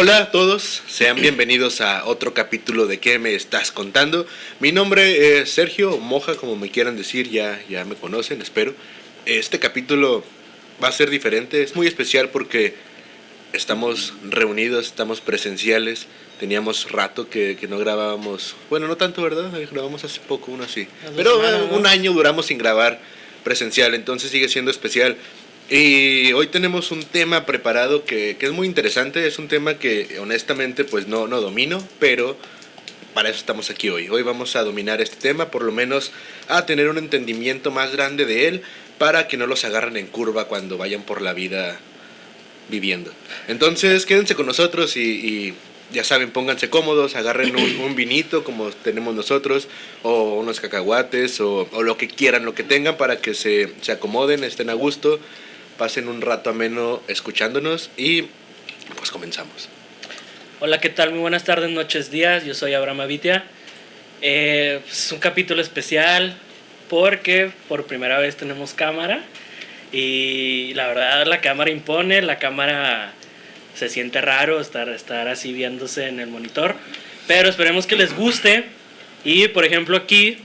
Hola a todos, sean bienvenidos a otro capítulo de ¿Qué me estás contando? Mi nombre es Sergio Moja, como me quieran decir, ya me conocen, espero. Este capítulo va a ser diferente, es muy especial porque estamos reunidos, estamos presenciales. Teníamos rato que no grabábamos, bueno, no tanto, ¿verdad? Grabamos hace poco, uno así. Pero un año duramos sin grabar presencial, entonces sigue siendo especial. Y hoy tenemos un tema preparado que es muy interesante. Es un tema que honestamente pues no domino, pero para eso estamos aquí hoy. Hoy vamos a dominar este tema, por lo menos a tener un entendimiento más grande de él, para que no los agarren en curva cuando vayan por la vida viviendo. Entonces quédense con nosotros y ya saben, pónganse cómodos, agarren un vinito como tenemos nosotros, o unos cacahuates, o lo que quieran, lo que tengan, para que se acomoden, estén a gusto, pasen un rato ameno escuchándonos y pues comenzamos. Hola, ¿qué tal? Muy buenas tardes, noches, días. Yo soy Abraham Avitia. Es un capítulo especial porque por primera vez tenemos cámara y la verdad la cámara impone, la cámara se siente raro estar así viéndose en el monitor, pero esperemos que les guste. Y por ejemplo aquí,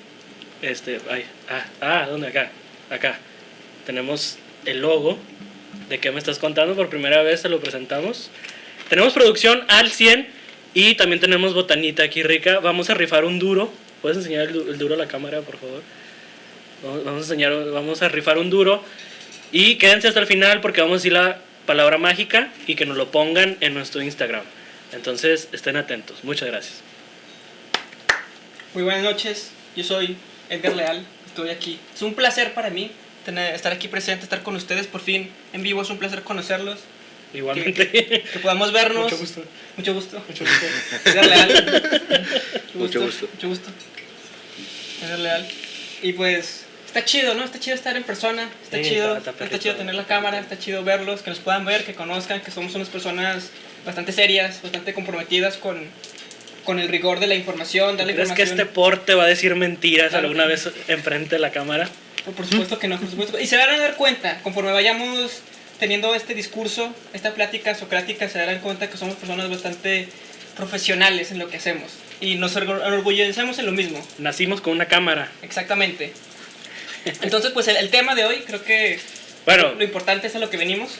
¿dónde? Acá tenemos el logo de ¿Qué me estás contando? Por primera vez se lo presentamos. Tenemos producción al 100 y también tenemos botanita aquí rica. Vamos a rifar un duro. ¿Puedes enseñar el duro a la cámara, por favor? Vamos a rifar un duro. Y quédense hasta el final porque vamos a decir la palabra mágica y que nos lo pongan en nuestro Instagram. Entonces estén atentos. Muchas gracias. Muy buenas noches. Yo soy Edgar Leal. Estoy aquí. Es un placer para mí estar aquí presente, estar con ustedes por fin en vivo. Es un placer conocerlos. Igualmente. Que podamos vernos. Mucho gusto. Edgar Leal. Mucho gusto. Edgar Leal. Y pues está chido, ¿no? Está chido estar en persona. Está chido tener la cámara. Está chido verlos, que nos puedan ver, que conozcan que somos unas personas bastante serias, bastante comprometidas con el rigor de la información. ¿Crees que este porte va a decir mentiras alguna vez enfrente de la cámara? Por supuesto que no, por supuesto. Y se van a dar cuenta, conforme vayamos teniendo este discurso, esta plática socrática, se darán cuenta que somos personas bastante profesionales en lo que hacemos. Y nos enorgullecemos en lo mismo. Nacimos con una cámara. Exactamente. Entonces, pues el tema de hoy, creo que lo importante es a lo que venimos.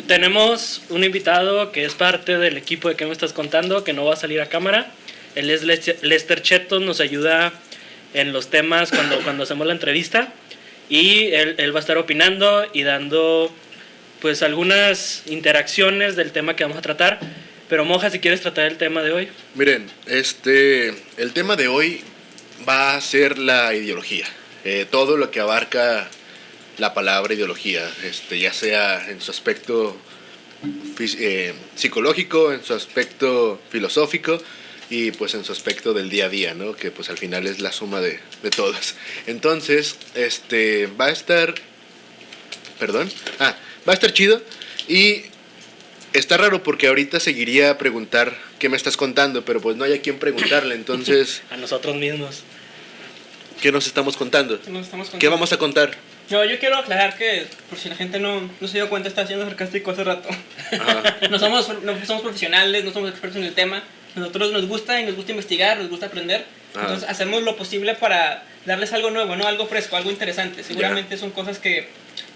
Tenemos un invitado que es parte del equipo de ¿Qué me estás contando? Que no va a salir a cámara. Él es Lester Chetos, nos ayuda en los temas cuando hacemos la entrevista. Y él va a estar opinando y dando pues algunas interacciones del tema que vamos a tratar. Pero Moja, si quieres tratar el tema de hoy. Miren, el tema de hoy va a ser la ideología. Todo lo que abarca la palabra ideología, ya sea en su aspecto psicológico, en su aspecto filosófico y pues en su aspecto del día a día, ¿no? Que pues al final es la suma de todas. Entonces, va a estar chido. Y está raro porque ahorita seguiría a preguntar ¿qué me estás contando? Pero pues no hay a quién preguntarle, entonces a nosotros mismos. ¿Qué nos estamos contando? ¿Qué vamos a contar? Yo quiero aclarar que, por si la gente no se dio cuenta, está siendo sarcástico hace rato. No somos profesionales, no somos expertos en el tema. Nosotros nos gusta investigar, nos gusta aprender. Entonces hacemos lo posible para darles algo nuevo, ¿no? Algo fresco, algo interesante. Seguramente son cosas que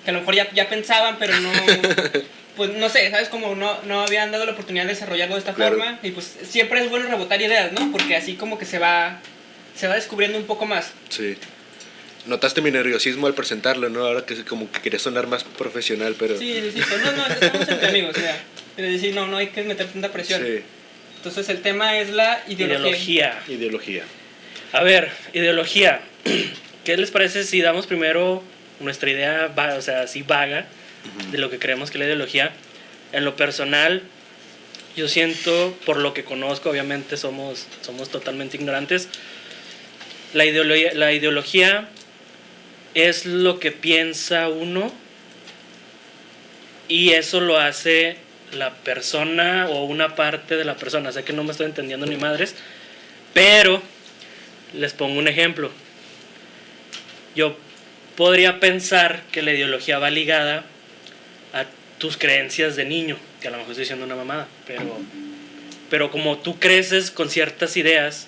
a lo mejor ya pensaban, pero no... Pues no sé, ¿sabes? Como no habían dado la oportunidad de desarrollarlo de esta forma. Y pues siempre es bueno rebotar ideas, ¿no? Porque así como que se va descubriendo un poco más. Sí. Notaste mi nerviosismo al presentarlo, ¿no? Ahora que como que quería sonar más profesional, pero... Sí, pues no, estamos entre amigos, ya. Pero decir, no hay que meter tanta presión. Sí. Entonces el tema es la ideología. A ver, ideología. ¿Qué les parece si damos primero nuestra idea, así vaga, de lo que creemos que es la ideología? En lo personal, yo siento, por lo que conozco, obviamente somos totalmente ignorantes, la ideología es lo que piensa uno y eso lo hace la persona o una parte de la persona. Sé que no me estoy entendiendo ni madres, pero les pongo un ejemplo. Yo podría pensar que la ideología va ligada a tus creencias de niño, que a lo mejor estoy diciendo una mamada, pero como tú creces con ciertas ideas,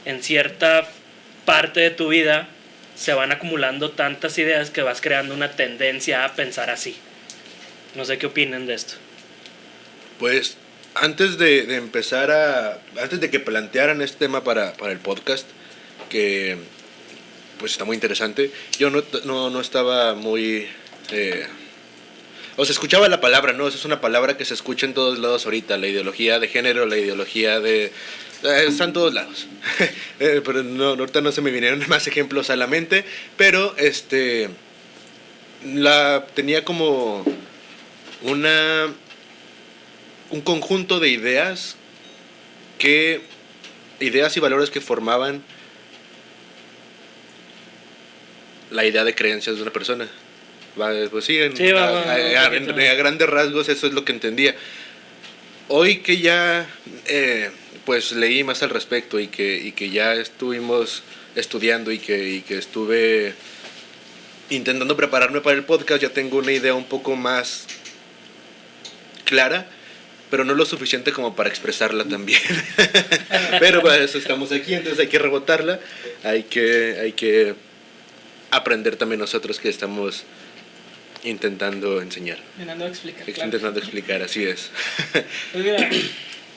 en cierta parte de tu vida se van acumulando tantas ideas que vas creando una tendencia a pensar así. No sé qué opinan de esto. Pues antes de que plantearan este tema para el podcast, que pues está muy interesante, yo no estaba muy... o se escuchaba la palabra, ¿no? Esa es una palabra que se escucha en todos lados ahorita, la ideología de género, la ideología de... está en todos lados. Pero no, ahorita no se me vinieron más ejemplos a la mente, pero tenía como un conjunto de ideas y valores que formaban la idea de creencias de una persona. Pues sí, a grandes rasgos eso es lo que entendía. Hoy que ya pues leí más al respecto y que ya estuvimos estudiando y que estuve intentando prepararme para el podcast, ya tengo una idea un poco más clara, pero no lo suficiente como para expresarla también. Pero para eso estamos aquí, entonces hay que rebotarla, hay que aprender también nosotros que estamos intentando enseñar. Intentando explicar, así es. Pues mira,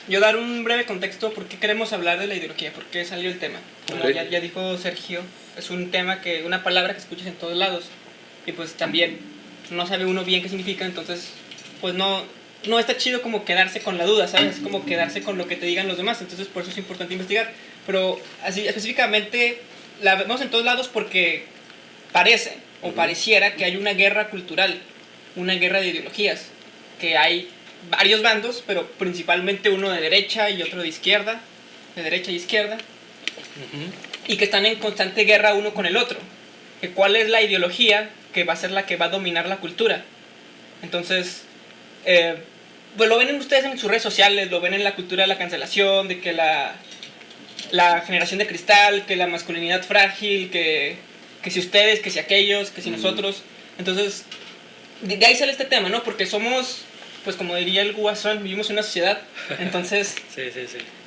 yo dar un breve contexto por qué queremos hablar de la ideología, por qué salió el tema. Como ya dijo Sergio, es un tema una palabra que escuchas en todos lados y pues también no sabe uno bien qué significa, entonces pues no está chido como quedarse con la duda, ¿sabes? Como quedarse con lo que te digan los demás, entonces por eso es importante investigar. Pero así específicamente la vemos en todos lados porque parece o pareciera que hay una guerra cultural, una guerra de ideologías, que hay varios bandos, pero principalmente uno de derecha y otro de izquierda, de derecha y izquierda, y que están en constante guerra uno con el otro. Que ¿cuál es la ideología que va a ser la que va a dominar la cultura? Entonces, pues lo ven ustedes en sus redes sociales, lo ven en la cultura de la cancelación, de que la generación de cristal, que la masculinidad frágil, que si ustedes, que si aquellos, que si nosotros. Entonces, de ahí sale este tema, ¿no? Porque somos, pues como diría el Guasón, vivimos en una sociedad, entonces sí.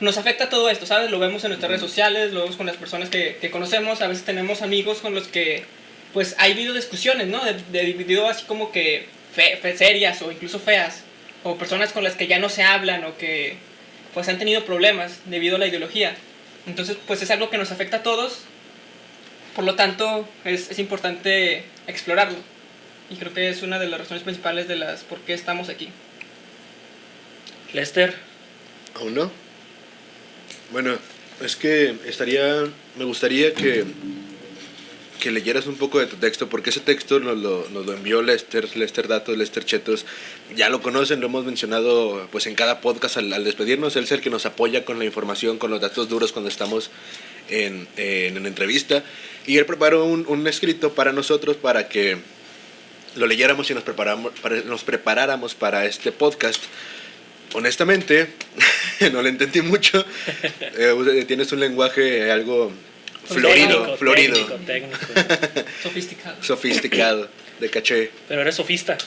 Nos afecta todo esto, ¿sabes? Lo vemos en nuestras redes sociales, lo vemos con las personas que conocemos, a veces tenemos amigos con los que, pues, ha habido discusiones, ¿no? Debido así como que serias o incluso feas, o personas con las que ya no se hablan o que, pues, han tenido problemas debido a la ideología. Entonces, pues, es algo que nos afecta a todos. Por lo tanto, es importante explorarlo. Y creo que es una de las razones principales de por qué estamos aquí. Lester. ¿Aún no? Bueno, es que me gustaría que leyeras un poco de tu texto, porque ese texto nos lo envió Lester Datos, Lester Chetos. Ya lo conocen, lo hemos mencionado pues en cada podcast al despedirnos. Él es el que nos apoya con la información, con los datos duros cuando estamos en entrevista. Y él preparó un escrito para nosotros para que lo leyéramos y nos preparáramos para este podcast. Honestamente, no lo entendí mucho. Tienes un lenguaje algo florido. Técnico. Sofisticado, de caché. Pero eres sofista.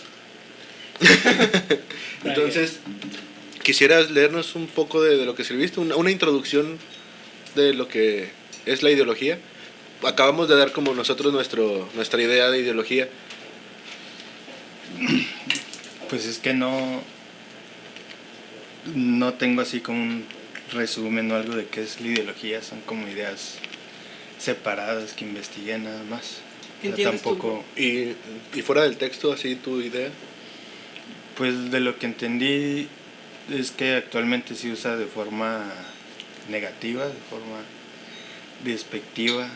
Entonces, ¿quisieras leernos un poco de lo que escribiste? Una introducción de lo que es la ideología. Acabamos de dar como nosotros nuestra idea de ideología. Pues es que no tengo así como un resumen o algo de qué es la ideología. Son como ideas separadas que investigué nada más. ¿Qué entiendes tampoco tú? Y fuera del texto, así tu idea. Pues de lo que entendí es que actualmente se usa de forma negativa, de forma despectiva.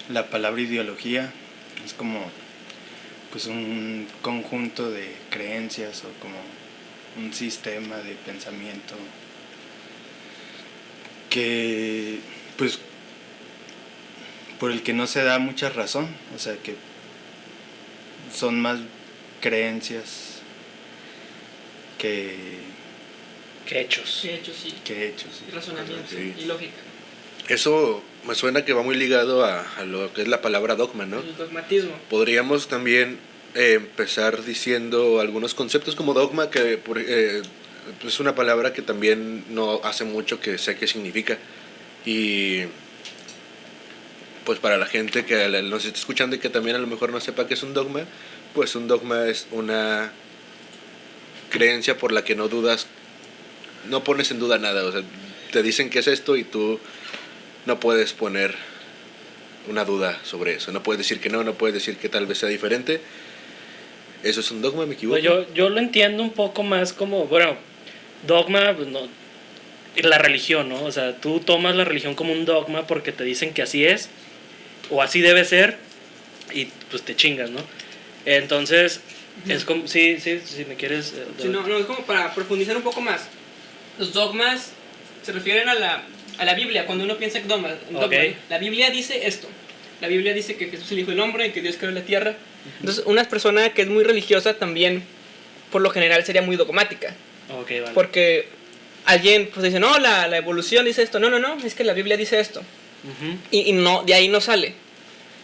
La palabra ideología es como pues un conjunto de creencias o como un sistema de pensamiento que pues por el que no se da mucha razón, o sea que son más creencias que hechos. Sí, hechos, sí. Sí. Razonamiento Sí. y lógica. Eso me suena que va muy ligado a lo que es la palabra dogma, ¿no? El dogmatismo. Podríamos también empezar diciendo algunos conceptos como dogma, que es una palabra que también no hace mucho que sé qué significa. Y pues para la gente que nos está escuchando y que también a lo mejor no sepa qué es un dogma, pues un dogma es una creencia por la que no dudas, no pones en duda nada. O sea, te dicen que es esto y tú no puedes poner una duda sobre eso. No puedes decir que no puedes decir que tal vez sea diferente. ¿Eso es un dogma? ¿Me equivoco? Pues yo lo entiendo un poco más como, bueno, dogma, pues no, la religión, ¿no? O sea, tú tomas la religión como un dogma porque te dicen que así es o así debe ser y pues te chingas, ¿no? Entonces, es como, sí, si me quieres... Sí, no, es como para profundizar un poco más. Los dogmas se refieren a la Biblia, cuando uno piensa en dogma. Okay. La Biblia dice esto. La Biblia dice que Jesús es el Hijo del Hombre y que Dios creó la tierra. Entonces, una persona que es muy religiosa también, por lo general, sería muy dogmática. Okay, vale. Porque alguien pues dice, no, la evolución dice esto. No, es que la Biblia dice esto. Uh-huh. Y no, de ahí no sale.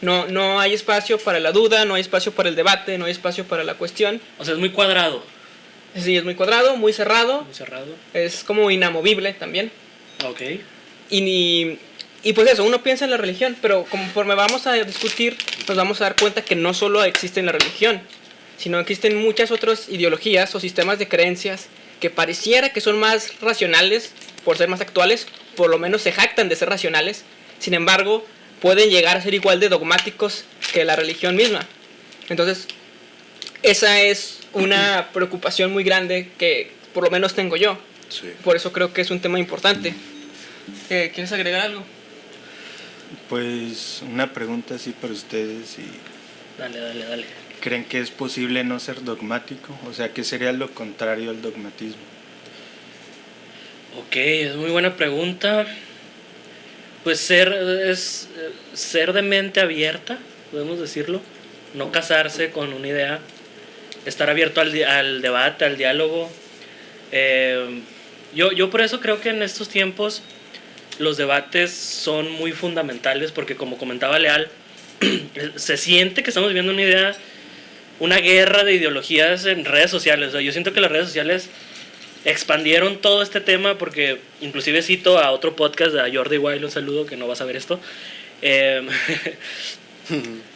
No hay espacio para la duda, no hay espacio para el debate, no hay espacio para la cuestión. O sea, es muy cuadrado. Sí, es muy cuadrado, muy cerrado. Muy cerrado. Es como inamovible también. Ok. Y pues eso, uno piensa en la religión, pero conforme vamos a discutir, nos vamos a dar cuenta que no solo existe en la religión, sino existen muchas otras ideologías o sistemas de creencias que pareciera que son más racionales, por ser más actuales, por lo menos se jactan de ser racionales, sin embargo, pueden llegar a ser igual de dogmáticos que la religión misma. Entonces, esa es una preocupación muy grande que por lo menos tengo yo. Sí. Por eso creo que es un tema importante. ¿Quieres agregar algo? Pues una pregunta así para ustedes. Dale. ¿Creen que es posible no ser dogmático? O sea, ¿qué sería lo contrario al dogmatismo? Ok, es muy buena pregunta. Pues ser de mente abierta, podemos decirlo. No casarse con una idea. Estar abierto al debate, al diálogo. Yo por eso creo que en estos tiempos los debates son muy fundamentales, porque como comentaba Leal, se siente que estamos viviendo una guerra de ideologías en redes sociales. O sea, yo siento que las redes sociales expandieron todo este tema, porque inclusive cito a otro podcast, a Jordi Wild, un saludo, que no vas a ver esto.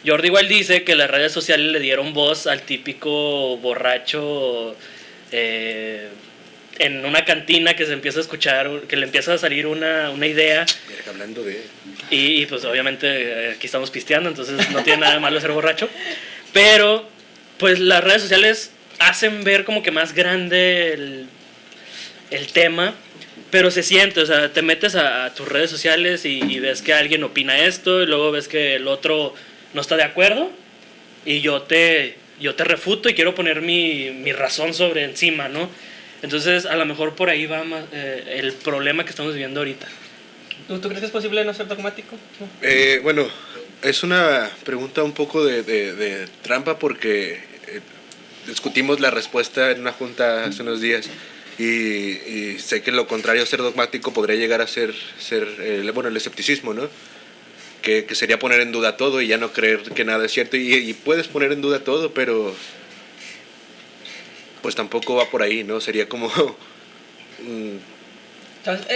Jordi Wild dice que las redes sociales le dieron voz al típico borracho en una cantina que se empieza a escuchar, que le empieza a salir una idea. Mira, hablando de... Y pues obviamente aquí estamos pisteando, entonces no tiene nada de malo ser borracho. Pero pues las redes sociales hacen ver como que más grande el tema, pero se siente, o sea, te metes a tus redes sociales y ves que alguien opina esto, y luego ves que el otro no está de acuerdo, y yo te refuto y quiero poner mi razón sobre encima, ¿no? Entonces, a lo mejor por ahí va más, el problema que estamos viviendo ahorita. ¿Tú crees que es posible no ser dogmático? Bueno, es una pregunta un poco de trampa, porque discutimos la respuesta en una junta hace unos días. Y sé que lo contrario a ser dogmático podría llegar a ser el escepticismo, ¿no? Que sería poner en duda todo y ya no creer que nada es cierto. Y puedes poner en duda todo, pero pues tampoco va por ahí, ¿no? Sería como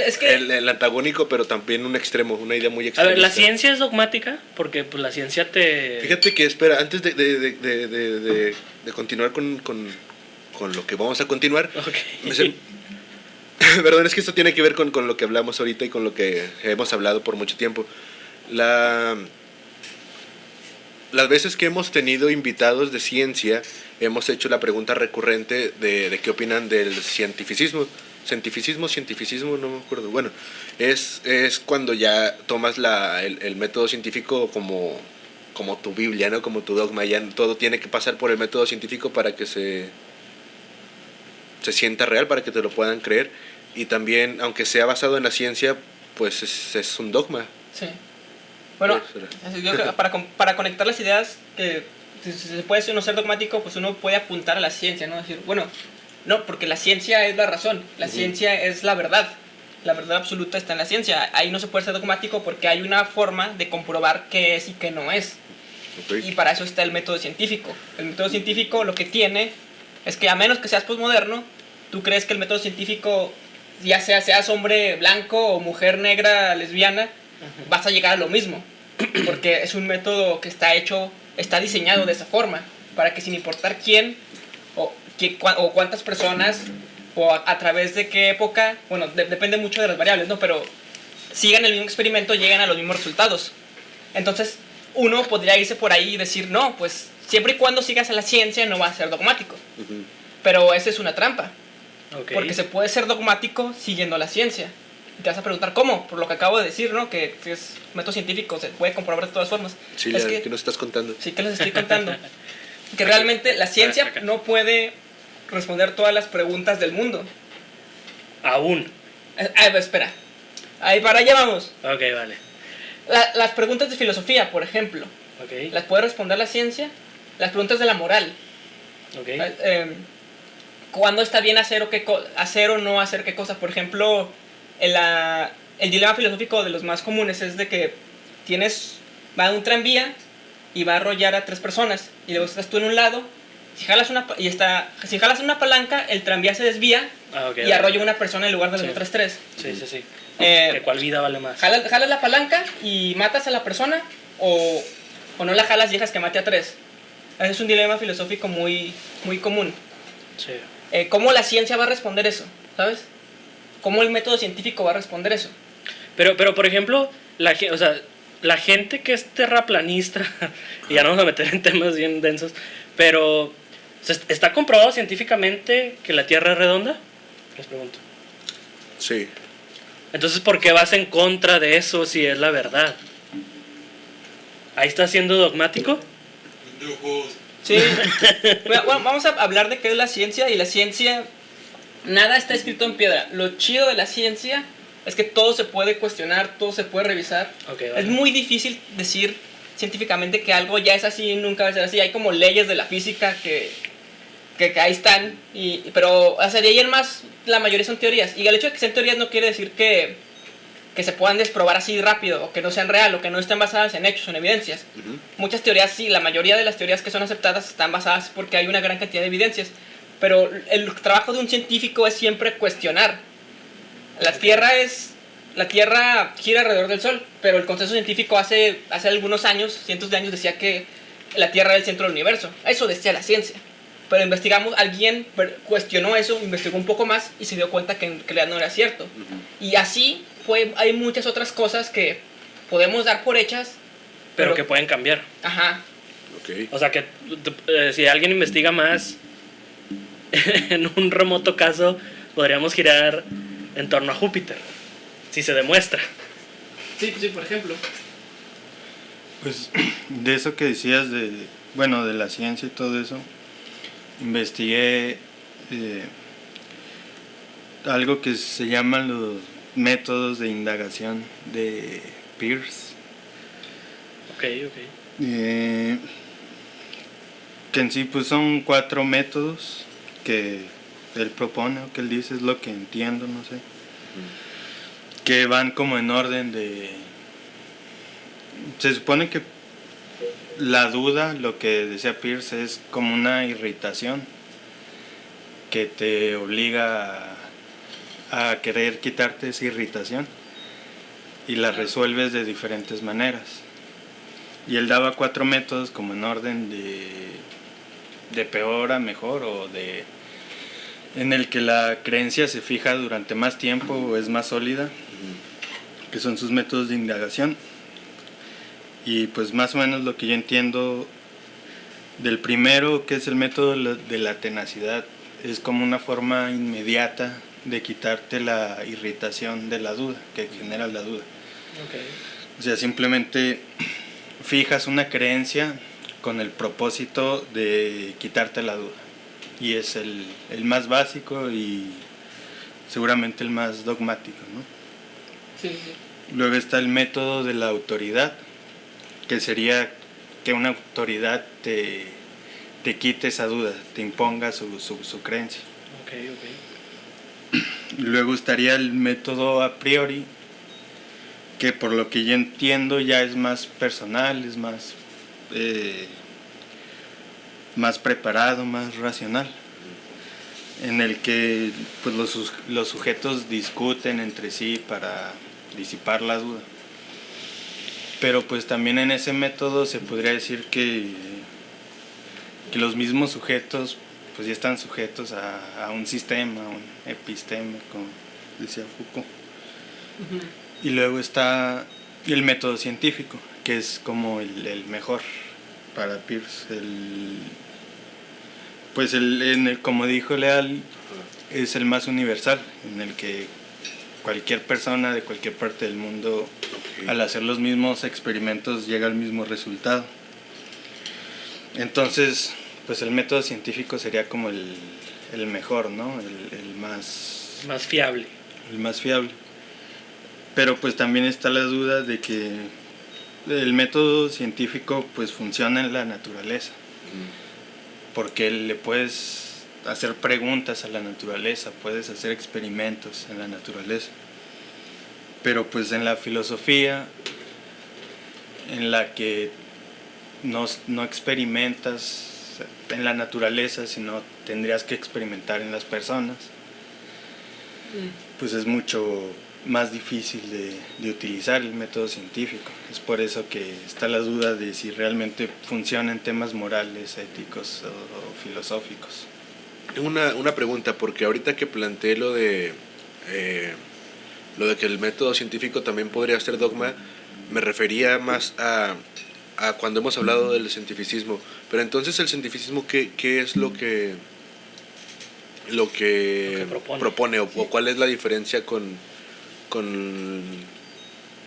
Es que el antagónico, pero también un extremo, una idea muy A extrema. ver, la ciencia es dogmática, porque pues la ciencia te... Fíjate que, espera, antes de continuar con lo que vamos a continuar, Okay. perdón, es que esto tiene que ver con lo que hablamos ahorita y con lo que hemos hablado por mucho tiempo. Las veces que hemos tenido invitados de ciencia, hemos hecho la pregunta recurrente de qué opinan del cientificismo, no me acuerdo. Bueno, es cuando ya tomas el método científico como tu Biblia, ¿no? Como tu dogma. Ya todo tiene que pasar por el método científico para que se sienta real, para que te lo puedan creer. Y también, aunque sea basado en la ciencia, pues es un dogma. sí. Bueno, yo creo que para conectar las ideas, que si se puede no ser dogmático, pues uno puede apuntar a la ciencia, ¿no? Decir, bueno, no, porque la ciencia es la razón, la ciencia es la verdad absoluta está en la ciencia. Ahí no se puede ser dogmático porque hay una forma de comprobar qué es y qué no es. Y para eso está el método científico. El método científico lo que tiene es que a menos que seas posmoderno, tú crees que el método científico, ya seas hombre blanco o mujer negra lesbiana, vas a llegar a lo mismo. Porque es un método que está diseñado de esa forma, para que sin importar quién o cuántas personas o a través de qué época, bueno, depende mucho de las variables, ¿no? Pero sigan el mismo experimento, llegan a los mismos resultados. Entonces, uno podría irse por ahí y decir, no, pues siempre y cuando sigas a la ciencia no va a ser dogmático. Pero esa es una trampa. Porque se puede ser dogmático siguiendo la ciencia. Y te vas a preguntar, ¿cómo? Por lo que acabo de decir, ¿no? Que es método científico, se puede comprobar de todas formas. Sí, ¿qué nos estás contando? Sí, que les estoy contando. Que realmente la ciencia no puede responder todas las preguntas del mundo. Aún. Espera. Ahí para allá vamos. Ok, vale. Las preguntas de filosofía, por ejemplo. ¿Las puede responder la ciencia? Las preguntas de la moral. ¿Cuándo está bien hacer o no hacer qué cosa? Por ejemplo, el dilema filosófico de los más comunes es de que va un tranvía y va a arrollar a 3 personas. Y luego estás tú en un lado. Si jalas una palanca, el tranvía se desvía y arrolla a una persona en lugar de las otras 3. Sí. ¿Que cuál vida vale más? ¿Jalas la palanca y matas a la persona o no la jalas y dejas que mate a 3? Ese es un dilema filosófico muy, muy común. Sí. ¿Cómo la ciencia va a responder eso? ¿Sabes? ¿Cómo el método científico va a responder eso? Pero por ejemplo, la gente que es terraplanista, y ya no vamos a meter en temas bien densos, pero ¿está comprobado científicamente que la Tierra es redonda? Les pregunto. Sí. Entonces, ¿por qué vas en contra de eso si es la verdad? ¿Ahí está siendo dogmático? Sí. Bueno, vamos a hablar de qué es la ciencia. Y la ciencia, nada está escrito en piedra. Lo chido de la ciencia es que todo se puede cuestionar, todo se puede revisar. Vale. Es muy difícil decir científicamente que algo ya es así y nunca va a ser así. Hay como leyes de la física que ahí están, pero o sea, de ahí en más la mayoría son teorías. Y el hecho de que sean teorías no quiere decir que se puedan desprobar así rápido, o que no sean real, o que no estén basadas en hechos o en evidencias. Muchas teorías sí, la mayoría de las teorías que son aceptadas están basadas porque hay una gran cantidad de evidencias. Pero el trabajo de un científico es siempre cuestionar. La Tierra gira alrededor del Sol, pero el consenso científico hace algunos años, cientos de años, decía que la Tierra era el centro del universo. Eso decía la ciencia. Pero alguien cuestionó eso, investigó un poco más y se dio cuenta que en realidad no era cierto. Y así hay muchas otras cosas que podemos dar por hechas, pero que pueden cambiar. Ajá. O sea que si alguien investiga más, en un remoto caso podríamos girar en torno a Júpiter, si se demuestra. Sí, por ejemplo. Pues de eso que decías de la ciencia y todo eso, investigué algo que se llaman los métodos de indagación de Peirce. Ok. Que en sí pues son 4 métodos que él propone, o que él dice, es lo que entiendo, no sé, que van como en orden de... Se supone que la duda, lo que decía Peirce, es como una irritación que te obliga a querer quitarte esa irritación y la resuelves de diferentes maneras. Y él daba 4 métodos como en orden de peor a mejor, o en el que la creencia se fija durante más tiempo o es más sólida, que son sus métodos de indagación. Y pues más o menos lo que yo entiendo del primero, que es el método de la tenacidad, es como una forma inmediata de quitarte la irritación de la duda, que genera la duda. O sea, simplemente fijas una creencia con el propósito de quitarte la duda. Y es el más básico y seguramente el más dogmático, ¿no? Sí. Luego está el método de la autoridad, que sería que una autoridad te quite esa duda, te imponga su creencia. Luego estaría el método a priori, que por lo que yo entiendo ya es más personal, es más más preparado, más racional, en el que pues, los sujetos discuten entre sí para disipar la duda. Pero pues también en ese método se podría decir que los mismos sujetos pues ya están sujetos a un sistema, a un episteme, como decía Foucault. Y luego está el método científico, que es como el mejor para Peirce. Como dijo Leal, es el más universal, en el que cualquier persona de cualquier parte del mundo, al hacer los mismos experimentos, llega al mismo resultado. Entonces, pues el método científico sería como el mejor, ¿no? El más fiable. El más fiable. Pero pues también está la duda de que el método científico pues funciona en la naturaleza. Porque le puedes hacer preguntas a la naturaleza, puedes hacer experimentos en la naturaleza. Pero pues en la filosofía, en la que no experimentas en la naturaleza, sino tendrías que experimentar en las personas, pues es mucho más difícil de utilizar el método científico. Es por eso que está la duda de si realmente funciona en temas morales, éticos o filosóficos. Tengo una pregunta, porque ahorita que planteé lo de que el método científico también podría ser dogma, me refería más a cuando hemos hablado del cientificismo. Pero entonces el cientificismo, ¿qué es lo que propone o cuál es la diferencia con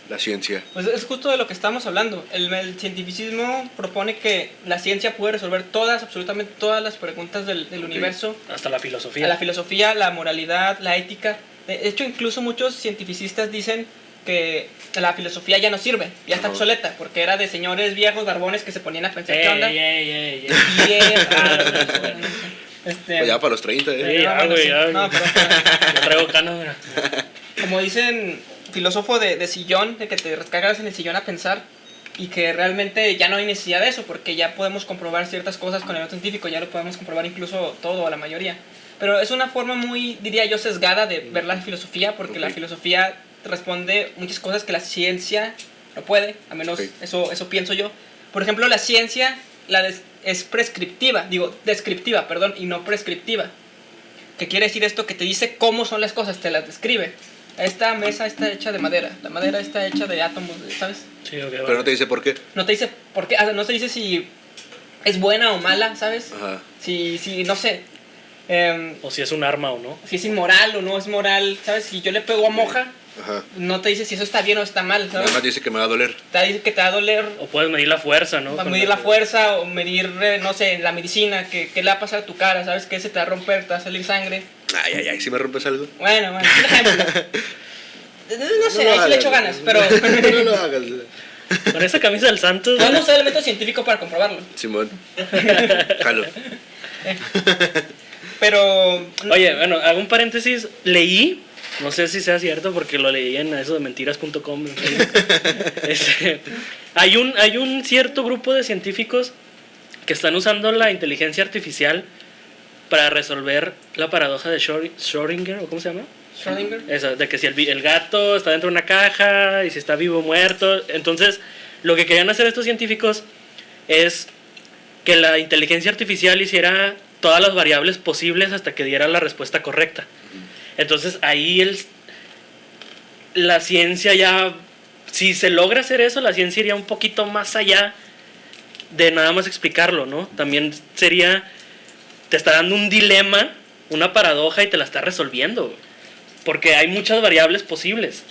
la ciencia? Pues es justo de lo que estamos hablando. El cientificismo propone que la ciencia puede resolver absolutamente todas las preguntas del universo. Hasta la filosofía. A la filosofía, la moralidad, la ética. De hecho, incluso muchos cientificistas dicen que la filosofía ya no sirve, ya está obsoleta, porque era de señores viejos barbones que se ponían a pensar qué onda. Pues ya para los 30, No, pero yo traigo canas, mira. Como dicen, filósofo de sillón, de que te recargas en el sillón a pensar, y que realmente ya no hay necesidad de eso, porque ya podemos comprobar ciertas cosas con el método científico, ya lo podemos comprobar incluso todo, o la mayoría. Pero es una forma muy, diría yo, sesgada de ver la filosofía, porque la filosofía responde muchas cosas que la ciencia no puede, a menos eso pienso yo. Por ejemplo, la ciencia es descriptiva, y no prescriptiva. ¿Qué quiere decir esto? Que te dice cómo son las cosas, te las describe. Esta mesa está hecha de madera, la madera está hecha de átomos, ¿sabes? Sí, okay, pero no te dice por qué. No te dice por qué, no te dice si es buena o mala, ¿sabes? Ajá. Si no sé. O si es un arma o no. Si es inmoral o no es moral, ¿sabes? Si yo le pego a Moja, Ajá. no te dice si eso está bien o está mal, ¿sabes? Nada más dice que me va a doler. Te dice que te va a doler. O puedes medir la fuerza, ¿no? Medir la fuerza o medir, no sé, la medicina, qué le va a pasar a tu cara, ¿sabes? Que se te va a romper, te va a salir sangre. Ay, si me rompes algo. Bueno, un ejemplo. No sé, ahí sí le echo ganas, pero... No lo hagas. Con esa camisa del Santos. Vamos a usar el método científico para comprobarlo. Simón. Jalo. Pero... Oye, bueno, hago un paréntesis. Leí, no sé si sea cierto porque lo leí en eso de mentiras.com. Hay un cierto grupo de científicos que están usando la inteligencia artificial para resolver la paradoja de Schrödinger, ¿o cómo se llama? Schrödinger. Eso, de que si el gato está dentro de una caja y si está vivo o muerto. Entonces, lo que querían hacer estos científicos es que la inteligencia artificial hiciera todas las variables posibles hasta que diera la respuesta correcta. Entonces, ahí la ciencia ya... Si se logra hacer eso, la ciencia iría un poquito más allá de nada más explicarlo, ¿no? También sería... Te está dando un dilema, una paradoja y te la está resolviendo. Porque hay muchas variables posibles.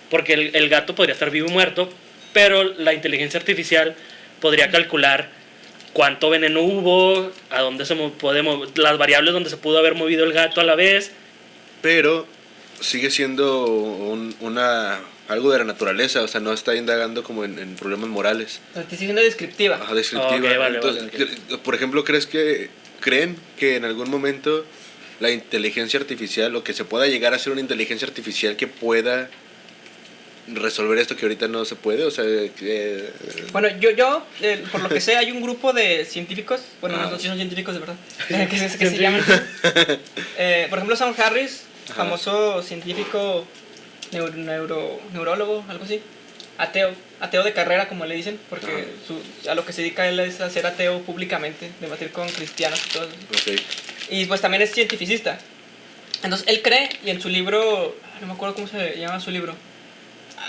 Porque el gato podría estar vivo o muerto, pero la inteligencia artificial podría calcular cuánto veneno hubo, a dónde las variables donde se pudo haber movido el gato a la vez. Pero sigue siendo algo de la naturaleza, o sea, no está indagando como en problemas morales. Te estoy diciendo descriptiva. Ajá, descriptiva. Okay, vale, entonces, vale. Por ejemplo, ¿creen que en algún momento la inteligencia artificial, o que se pueda llegar a ser una inteligencia artificial que pueda resolver esto que ahorita no se puede, o sea, Bueno, yo por lo que sé, hay un grupo de científicos, bueno, Ah. no sé si son científicos de verdad, que se llaman, por ejemplo, Sam Harris, Ajá. famoso científico, neurólogo, algo así, ateo de carrera, como le dicen, porque a lo que se dedica él es a ser ateo públicamente, debatir con cristianos y todo eso. okay. Y pues también es cientificista. Entonces él cree, y en su libro, no me acuerdo cómo se llama su libro,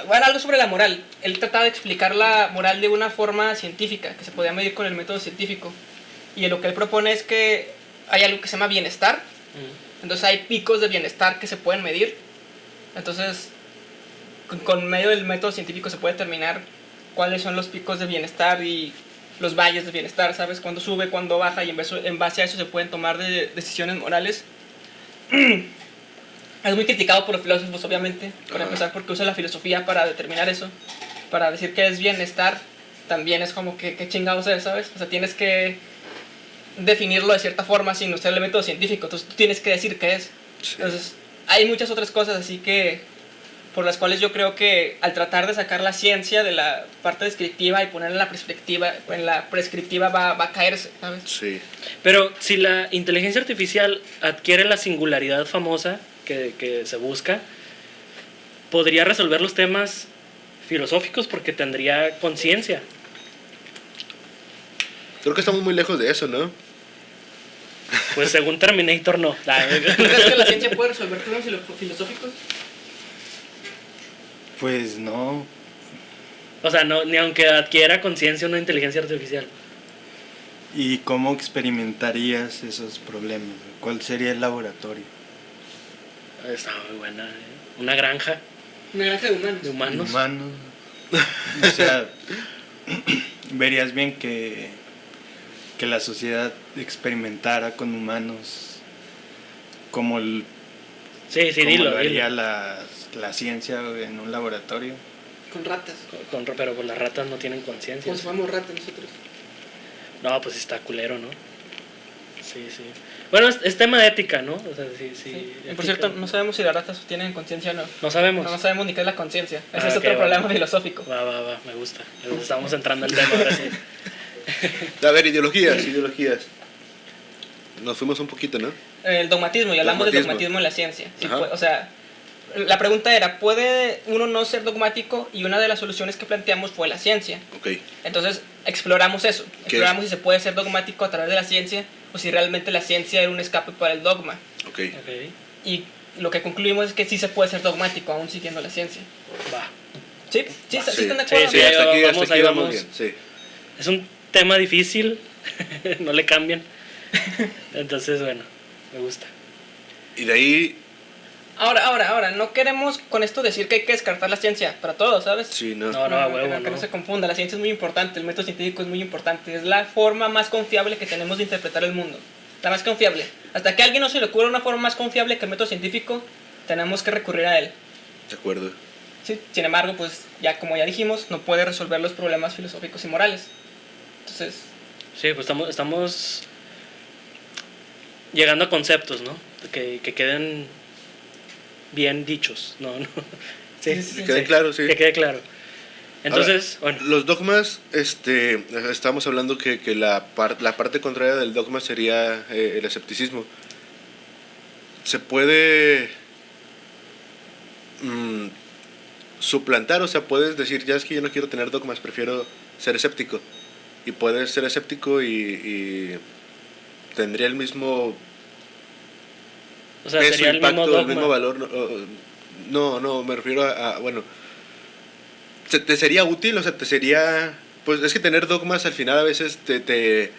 bueno, algo sobre la moral. Él trataba de explicar la moral de una forma científica, que se podía medir con el método científico. Y lo que él propone es que hay algo que se llama bienestar. Entonces hay picos de bienestar que se pueden medir. Entonces, con medio del método científico se puede determinar cuáles son los picos de bienestar y los valles de bienestar, ¿sabes? Cuándo sube, cuándo baja, y en base a eso se pueden tomar decisiones morales. Es muy criticado por los filósofos, obviamente, para empezar, porque usa la filosofía para determinar eso, para decir que es bienestar. También es como que qué chingados es, ¿sabes? O sea, tienes que definirlo de cierta forma sin usar el método científico, entonces tú tienes que decir qué es. Sí. Entonces, hay muchas otras cosas, así que por las cuales yo creo que al tratar de sacar la ciencia de la parte descriptiva y ponerla en la prescriptiva va a caerse, ¿sabes? Sí. Pero si la inteligencia artificial adquiere la singularidad famosa que se busca, podría resolver los temas filosóficos porque tendría conciencia. Creo que estamos muy lejos de eso, ¿no? Pues según Terminator no. ¿Tú crees que la ciencia puede resolver problemas filosóficos? Pues no. O sea, no, ni aunque adquiera conciencia una inteligencia artificial. ¿Y cómo experimentarías esos problemas? ¿Cuál sería el laboratorio? Está muy buena. Una granja Una granja de humanos. de humanos. Humanos. O sea, verías bien que la sociedad experimentara con humanos como Sí, como dilo, lo haría dilo. la ciencia en un laboratorio. Con ratas. Pero pues las ratas no tienen conciencia. Como si fuéramos ratas nosotros. No, pues está culero, ¿no? Sí. Bueno, es tema de ética, ¿no? O sea, sí. Y por ética. cierto, no sabemos si las ratas tienen conciencia o no. No sabemos. No sabemos ni qué es la conciencia. Ese es ok, otro va. problema filosófico. Va, me gusta. Estamos entrando al tema ahora sí. A ver, ideologías. Nos fuimos un poquito, ¿no? El dogmatismo, y hablamos del dogmatismo en la ciencia. Sí, o sea, la pregunta era, ¿puede uno no ser dogmático? Y una de las soluciones que planteamos fue la ciencia. Ok. Entonces, exploramos eso. Exploramos si se puede ser dogmático a través de la ciencia o si realmente la ciencia era un escape para el dogma. Ok. Y lo que concluimos es que sí se puede ser dogmático aún siguiendo la ciencia. Va. ¿Sí? ¿Sí están de acuerdo? Sí, hasta aquí, vamos, hasta ahí aquí vamos vamos. bien. Sí. Es un tema difícil. No le cambian. Entonces, bueno, me gusta. Y de ahí, Ahora, no queremos con esto decir que hay que descartar la ciencia para todos, ¿sabes? sí, no. No, a huevo, que no no. se confunda, la ciencia es muy importante, el método científico es muy importante, es la forma más confiable que tenemos de interpretar el mundo, la más confiable. Hasta que a alguien no se le ocurra una forma más confiable que el método científico, tenemos que recurrir a él. De acuerdo. Sí, sin embargo, pues ya como ya dijimos, no puede resolver los problemas filosóficos y morales. Entonces, Sí, pues estamos llegando a conceptos, ¿no? Que queden bien dichos, ¿no? Sí, Sí, Que quede claro, sí. Que quede claro. Entonces, Ahora, bueno, los dogmas, estamos hablando que la parte contraria del dogma sería el escepticismo. Se puede suplantar, o sea, puedes decir, ya es que yo no quiero tener dogmas, prefiero ser escéptico. Y puedes ser escéptico y tendría el mismo o sea, peso, sería el impacto, mismo dogma. el mismo valor. No, me refiero bueno, te sería útil, o sea, te sería, pues es que tener dogmas al final a veces te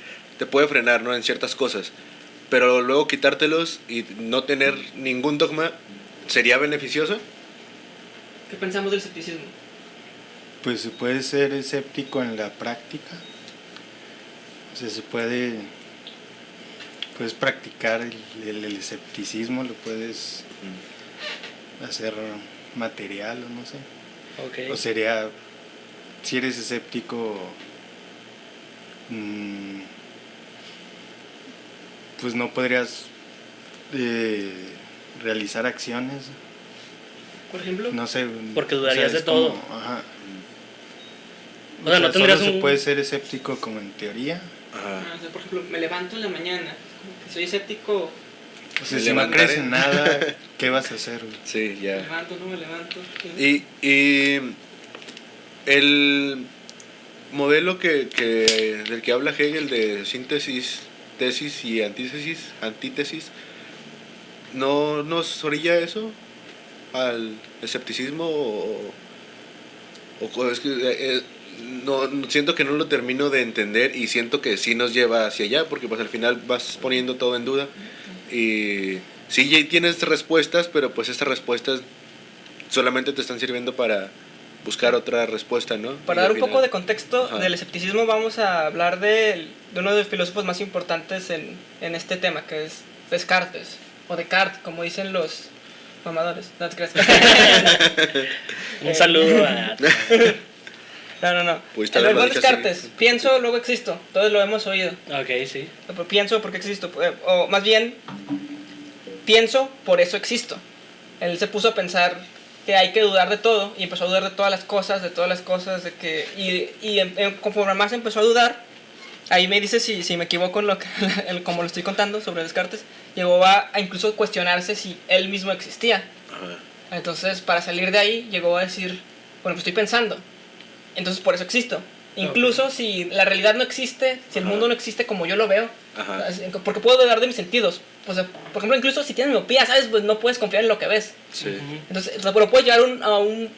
puede frenar, ¿no? En ciertas cosas, pero luego quitártelos y no tener ningún dogma sería beneficioso. ¿qué pensamos del escepticismo? Pues se puede ser escéptico en la práctica. O sea, puedes practicar el escepticismo, lo puedes hacer material o no sé. Okay. O sería, si eres escéptico, pues no podrías realizar acciones. Por ejemplo. No sé. Porque dudarías de es todo. Ajá. O sea, no tendrías solo un... se puede ser escéptico como en teoría. Ajá. O sea, por ejemplo, me levanto en la mañana. Como que soy escéptico. O sea, Me si no levantaré. crees en nada, ¿qué vas a hacer, güey? Sí, Me ya. levanto, no me levanto. Y el modelo del que habla Hegel de síntesis, tesis y antítesis, ¿no nos orilla eso al escepticismo es que no siento que no lo termino de entender y siento que sí nos lleva hacia allá porque pues al final vas poniendo todo en duda y sí ya tienes respuestas, pero pues estas respuestas solamente te están sirviendo para buscar otra respuesta, ¿no? Para Y dar al un poco final- de contexto Ajá. del escepticismo, vamos a hablar de uno de los filósofos más importantes en este tema, que es Descartes, o Descartes, como dicen los mamadores. No te creas. Un saludo a... No. Pudiste El haberlo verbo dicho así. Descartes, pienso, luego existo. Todos lo hemos oído. Ok, sí. Pero pienso porque existo. O más bien, pienso, por eso existo. Él se puso a pensar que hay que dudar de todo y empezó a dudar de todas las cosas, de que... conforme más empezó a dudar, ahí me dice si me equivoco en como lo estoy contando sobre Descartes, llegó a incluso cuestionarse si él mismo existía. Ajá. Entonces, para salir de ahí, llegó a decir, bueno, pues estoy pensando, entonces por eso existo. Incluso si la realidad no existe, si el Ajá. mundo no existe como yo lo veo, Ajá. porque puedo dudar de mis sentidos. Pues, por ejemplo, incluso si tienes miopía, ¿sabes? Pues no puedes confiar en lo que ves. Sí. Entonces, pero puedes llegar a un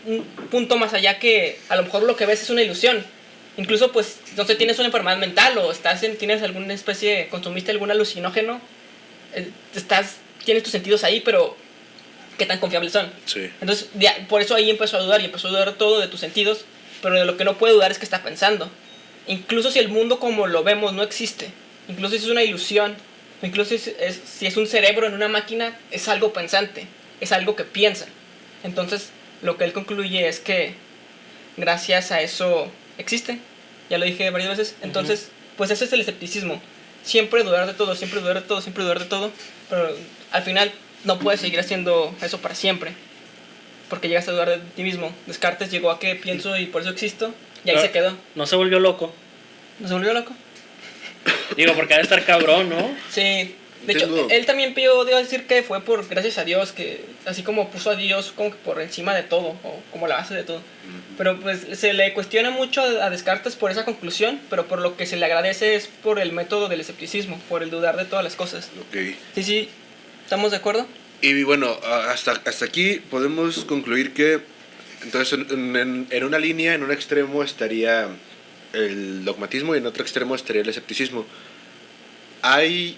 punto más allá que a lo mejor lo que ves es una ilusión. Incluso, pues, no sé, tienes una enfermedad mental o tienes alguna especie, consumiste algún alucinógeno, tienes tus sentidos ahí, pero ¿qué tan confiables son? Sí. Entonces, por eso ahí empezó a dudar y empezó a dudar todo de tus sentidos, pero de lo que no puede dudar es que está pensando. Incluso si el mundo como lo vemos no existe, incluso si es una ilusión, incluso si es un cerebro en una máquina, es algo pensante, es algo que piensa. Entonces, lo que él concluye es que gracias a eso existe. Ya lo dije varias veces. Entonces, pues ese es el escepticismo. Siempre dudar de todo, siempre dudar de todo, siempre dudar de todo, pero al final no puedes seguir haciendo eso para siempre, porque llegas a dudar de ti mismo. Descartes llegó a que pienso y por eso existo, y ahí se quedó. No se volvió loco. ¿No se volvió loco? Digo, porque ha de estar cabrón, ¿no? Sí. De hecho, Tengo- él también pidió, debo decir que fue por gracias a Dios, que así como puso a Dios como que por encima de todo, o como la base de todo. Pero pues se le cuestiona mucho a Descartes por esa conclusión, pero por lo que se le agradece es por el método del escepticismo, por el dudar de todas las cosas. Ok. Sí, ¿estamos de acuerdo? Y bueno, hasta aquí podemos concluir que entonces en una línea, en un extremo estaría el dogmatismo y en otro extremo estaría el escepticismo. ¿Hay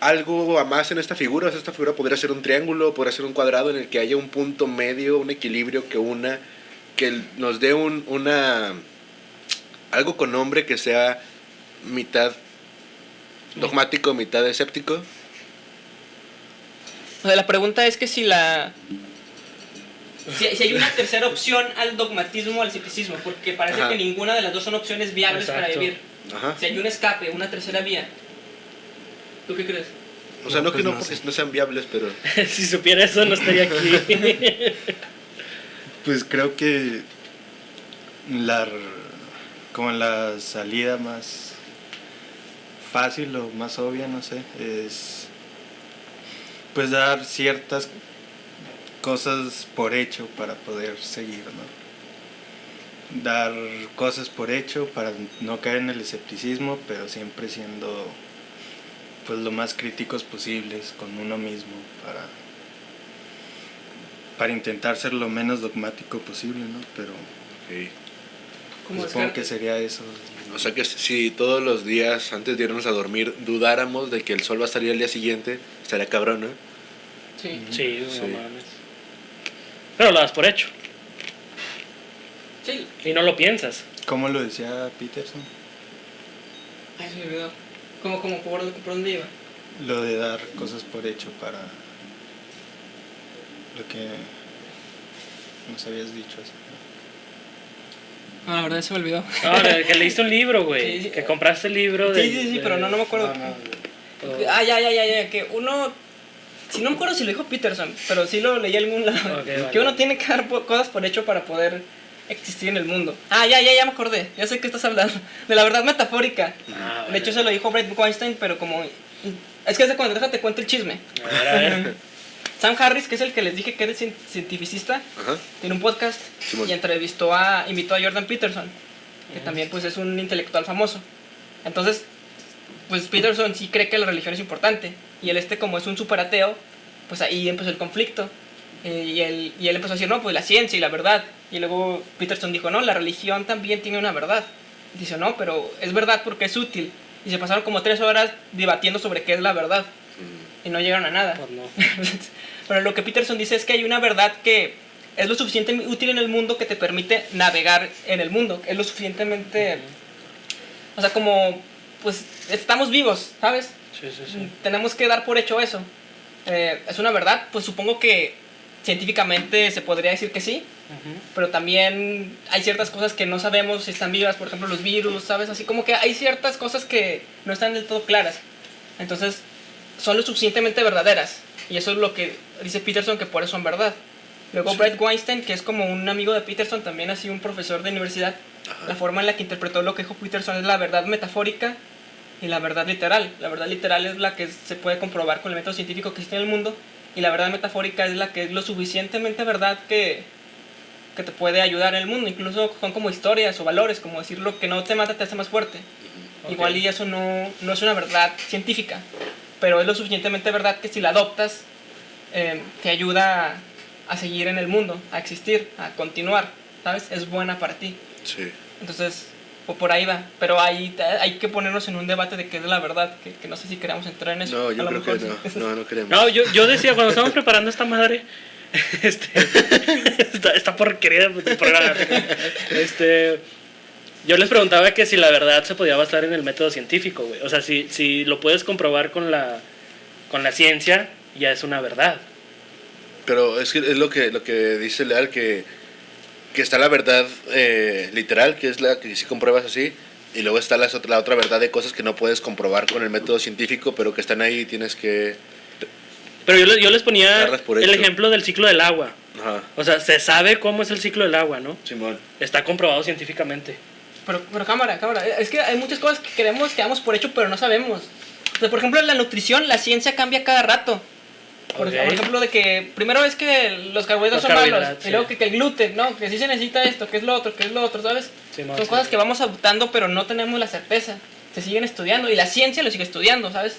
algo a más en esta figura? O sea, esta figura podría ser un triángulo, podría ser un cuadrado en el que haya un punto medio, un equilibrio que nos dé algo con nombre que sea mitad dogmático, mitad escéptico. O sea, la pregunta es que si hay una tercera opción al dogmatismo o al escepticismo, porque parece Ajá. que ninguna de las dos son opciones viables para Exacto. vivir. Ajá. Si hay un escape, una tercera vía. ¿Tú qué crees? O sea, No, no pues que no, no porque sé. no sean viables, pero... Si supiera eso, no estaría aquí. Pues creo que como la salida más fácil o más obvia, no sé, es pues dar ciertas cosas por hecho para poder seguir, ¿no? Dar cosas por hecho para no caer en el escepticismo, pero siempre siendo pues lo más críticos posibles con uno mismo para intentar ser lo menos dogmático posible, ¿no? Pero Ok. Como supongo que Descartes. sería eso. O sea que si todos los días antes de irnos a dormir dudáramos de que el sol va a salir al día siguiente, estaría cabrón, ¿no? Sí. Sí, Sí. no mames. Pero lo das por hecho. Sí. Y no lo piensas. ¿Cómo lo decía Peterson? Ay, se me olvidó. ¿Por dónde iba? Lo de dar cosas por hecho para lo que nos habías dicho. Así. No, la verdad se me olvidó. No, que leíste un libro, güey. Sí, sí. Que compraste el libro de... Sí, pero no me acuerdo. Oh. Ya, que uno Si no me acuerdo si lo dijo Peterson, pero sí lo leí en algún lado. Okay, que uno tiene que dar cosas por hecho para poder existir en el mundo. Ah, ya me acordé. Ya sé que estás hablando. De la verdad metafórica. De hecho, se lo dijo Brett Weinstein, pero como... Es que cuando déjate cuento el chisme. A ver. Sam Harris, que es el que les dije que eres cientificista, tiene un podcast y invitó a Jordan Peterson, que también pues es un intelectual famoso. Entonces, pues Peterson sí cree que la religión es importante, y él como es un super ateo, pues ahí empezó el conflicto. Y él empezó a decir, no, pues la ciencia y la verdad. Y luego Peterson dijo, no, la religión también tiene una verdad. Y dice, no, pero es verdad porque es útil. Y se pasaron como 3 horas debatiendo sobre qué es la verdad. Y no llegaron a nada. Pues no. Pero lo que Peterson dice es que hay una verdad que es lo suficientemente útil en el mundo que te permite navegar en el mundo. Es lo suficientemente... O sea, como... Pues estamos vivos, ¿sabes? Sí. Tenemos que dar por hecho eso. ¿Es una verdad? Pues supongo que científicamente se podría decir que sí. Pero también hay ciertas cosas que no sabemos si están vivas. Por ejemplo, los virus, ¿sabes? Así como que hay ciertas cosas que no están del todo claras. Entonces, son lo suficientemente verdaderas. Y eso es lo que dice Peterson, que por eso son verdad. Luego Brett Weinstein, que es como un amigo de Peterson, también ha sido un profesor de universidad. La forma en la que interpretó lo que dijo Peterson es la verdad metafórica y la verdad literal. La verdad literal es la que se puede comprobar con el método científico que existe en el mundo. Y la verdad metafórica es la que es lo suficientemente verdad que te puede ayudar en el mundo. Incluso son como historias o valores, como decir lo que no te mata te hace más fuerte. Igual y eso no es una verdad científica, pero es lo suficientemente verdad que si la adoptas, te ayuda a seguir en el mundo, a existir, a continuar, ¿sabes? Es buena para ti. Sí. Entonces, por ahí va. Pero hay que ponernos en un debate de qué es la verdad, que no sé si queremos entrar en eso. No, yo creo que no. No queremos. No, yo decía, cuando estábamos preparando esta madre, esta porquería de programa, yo les preguntaba que si la verdad se podía basar en el método científico, güey. O sea, si lo puedes comprobar con la ciencia, ya es una verdad. Pero es que es lo que dice Leal, que está la verdad literal, que es la que si compruebas así, y luego está la otra verdad de cosas que no puedes comprobar con el método científico, pero que están ahí y tienes que... Pero yo les ponía el hecho. ejemplo del ciclo del agua. Ajá. O sea, se sabe cómo es el ciclo del agua, ¿no? Simón. Está comprobado científicamente. Pero cámara, es que hay muchas cosas que damos por hecho, pero no sabemos. O sea, por ejemplo, en la nutrición, la ciencia cambia cada rato. Por ejemplo, de que primero es que los carbohidratos son malos, y luego que el gluten, ¿no? Que sí se necesita esto, que es lo otro, ¿sabes? Son cosas que vamos adoptando, pero no tenemos la certeza. Se siguen estudiando, y la ciencia lo sigue estudiando, ¿sabes?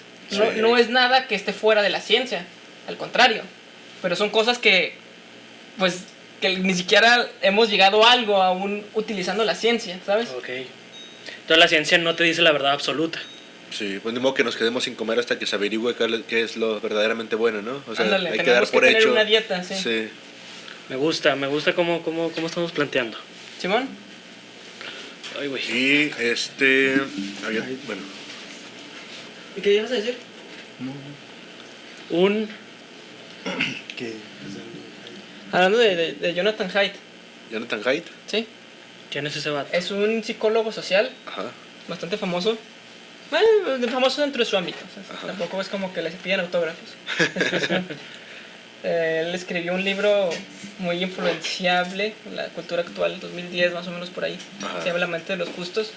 No es nada que esté fuera de la ciencia, al contrario. Pero son cosas que, pues, que ni siquiera hemos llegado a algo aún utilizando la ciencia, ¿sabes? Ok. Entonces la ciencia no te dice la verdad absoluta. Sí, pues ni modo que nos quedemos sin comer hasta que se averigüe qué es lo verdaderamente bueno, ¿no? O sea, ándale, hay que dar por tener hecho. Una dieta, sí. Sí. Me gusta cómo estamos planteando. ¿Simón? Ay, güey. Y bueno. ¿Y qué ibas a decir? ¿Qué? Hablando de Jonathan Haidt. Jonathan Haidt. Sí. ¿Quién es ese vato? Es un psicólogo social. Ajá. Bastante famoso. Bueno, famoso dentro de su ámbito. O sea, tampoco es como que le piden autógrafos. Él escribió un libro muy influenciable en la cultura actual, 2010 más o menos por ahí. Se llama La mente de los justos.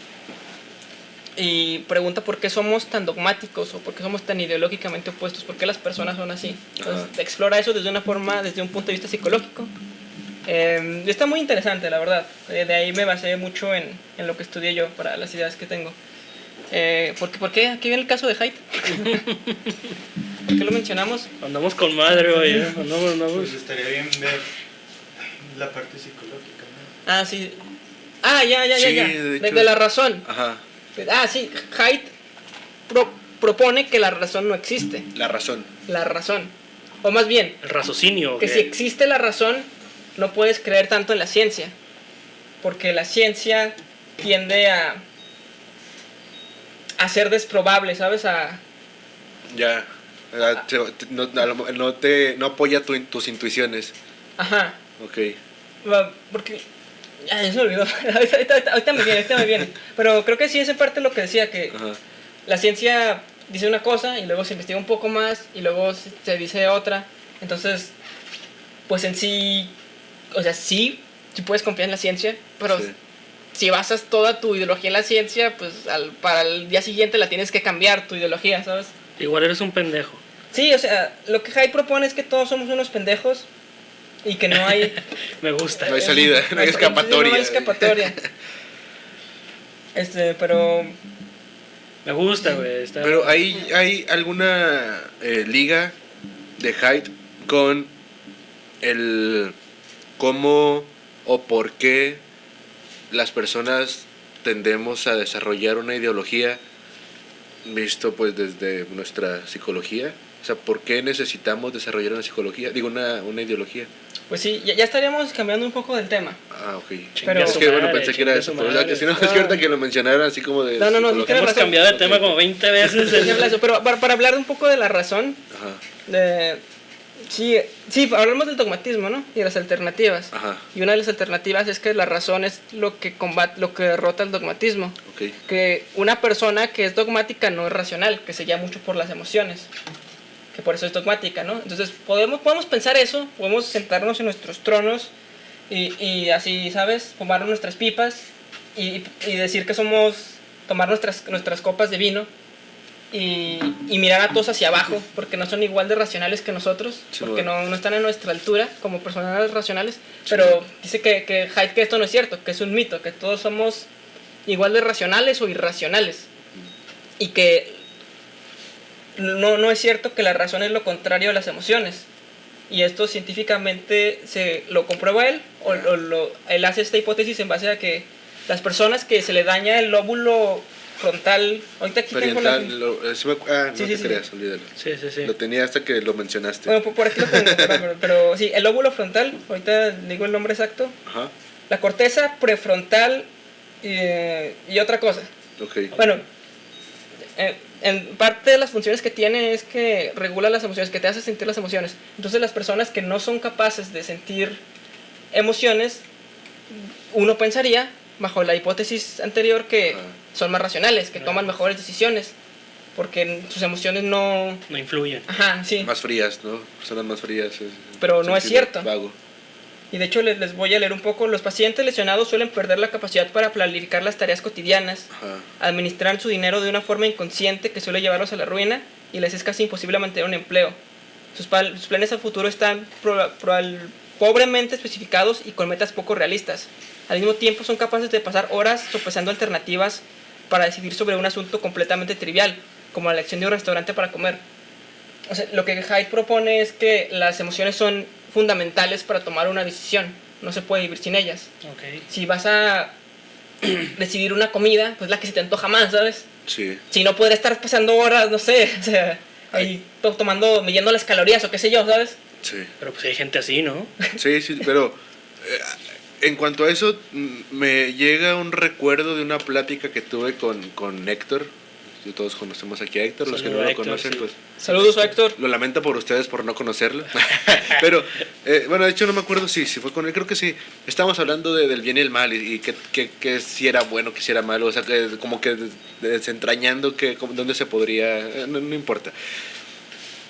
Y pregunta por qué somos tan dogmáticos o por qué somos tan ideológicamente opuestos, por qué las personas son así. Entonces, explora eso desde un punto de vista psicológico. Está muy interesante, la verdad. De ahí me basé mucho en lo que estudié yo para las ideas que tengo. ¿Por qué? Aquí viene el caso de Haidt. ¿Por qué lo mencionamos? Andamos con madre, güey. Andamos. Pues estaría bien ver la parte psicológica, ¿no? Ah, sí. Ah, ya. Sí, De la razón. Ajá. Ah, sí. Haidt propone que la razón no existe. La razón. La razón. O más bien, El raciocinio. que si existe la razón, no puedes creer tanto en la ciencia. Porque la ciencia tiende a ser desprobable, ¿sabes? Ya. No apoya tus intuiciones. Ajá. Ok. Porque... Ya se me olvidó. ahorita me viene. Pero creo que sí es en parte lo que decía, que Ajá. la ciencia dice una cosa y luego se investiga un poco más y luego se dice otra. Entonces, pues en sí, o sea, sí puedes confiar en la ciencia, pero Sí. si basas toda tu ideología en la ciencia, pues para el día siguiente la tienes que cambiar, tu ideología, ¿sabes? Igual eres un pendejo. Sí, o sea, lo que Hyde propone es que todos somos unos pendejos y que no hay... Me gusta. No hay salida, no hay escapatoria. No hay escapatoria. Pero... Me gusta, güey. Está... Pero ¿hay alguna liga de Hyde con el cómo o por qué las personas tendemos a desarrollar una ideología visto pues desde nuestra psicología? O sea, ¿por qué necesitamos desarrollar una psicología? Digo, una ideología. Pues sí, ya estaríamos cambiando un poco del tema. Ah, ok. Pero- Es que bueno, pensé que era Chinga eso. su Pero, o sea, que si no, madre. es que ahorita que lo mencionaran así como de... No, psicología. tienes Hemos razón. cambiado de tema como 20 veces. Sí, habla eso, pero para hablar un poco de la razón, Ajá, sí, hablamos del dogmatismo, ¿no? Y de las alternativas. ajá, Y una de las alternativas es que la razón es lo que derrota el dogmatismo. ok. Que una persona que es dogmática no es racional, que se guía mucho por las emociones, que por eso es dogmática, ¿no? Entonces podemos pensar eso, podemos sentarnos en nuestros tronos y así, ¿sabes? Fumar nuestras pipas y decir que tomar nuestras copas de vino y mirar a todos hacia abajo, porque no son igual de racionales que nosotros, Sí, porque bueno. no están a nuestra altura como personas racionales, pero dice que Hyde que esto no es cierto, que es un mito, que todos somos igual de racionales o irracionales, y que no es cierto que la razón es lo contrario a las emociones. Y esto científicamente se lo comprueba él, él hace esta hipótesis en base a que las personas que se le daña el lóbulo frontal, ahorita aquí tengo la... Oriental, no Sí, te sí, sí. creas, olvídalo. Sí, sí, sí. Lo tenía hasta que lo mencionaste. Bueno, por aquí lo tengo, pero sí, el lóbulo frontal, ahorita digo el nombre exacto, Ajá, la corteza prefrontal y otra cosa. ok. Bueno, en parte de las funciones que tiene es que regula las emociones, que te hace sentir las emociones. Entonces las personas que no son capaces de sentir emociones, uno pensaría, bajo la hipótesis anterior, que son más racionales, que toman mejores decisiones, porque sus emociones no... No influyen. Ajá, sí. Más frías, ¿no? Personas más frías. Pero no es sentido cierto. Vago. Y de hecho les voy a leer un poco. Los pacientes lesionados suelen perder la capacidad para planificar las tareas cotidianas, Ajá. administrar su dinero de una forma inconsciente que suele llevarlos a la ruina y les es casi imposible mantener un empleo. Sus planes a futuro están pobremente especificados y con metas poco realistas. Al mismo tiempo son capaces de pasar horas sopesando alternativas para decidir sobre un asunto completamente trivial, como la elección de un restaurante para comer. O sea, lo que Hyde propone es que las emociones son fundamentales para tomar una decisión. No se puede vivir sin ellas. Ok. Si vas a decidir una comida, pues la que se te antoja más, ¿sabes? Sí. Si no, podría estar pasando horas, no sé, o sea, ahí midiendo las calorías o qué sé yo, ¿sabes? Sí. Pero pues hay gente así, ¿no? Sí, sí, pero en cuanto a eso, me llega un recuerdo de una plática que tuve con Héctor. Todos conocemos aquí a Héctor, los que no Saludos a lo Héctor, conocen, sí. pues Saludos, Héctor. lo lamento por ustedes por no conocerlo. Pero, bueno, de hecho no me acuerdo si fue con él, creo que sí. Estábamos hablando del bien y el mal y que si era bueno, que si era malo, o sea, que como que desentrañando dónde se podría, no importa.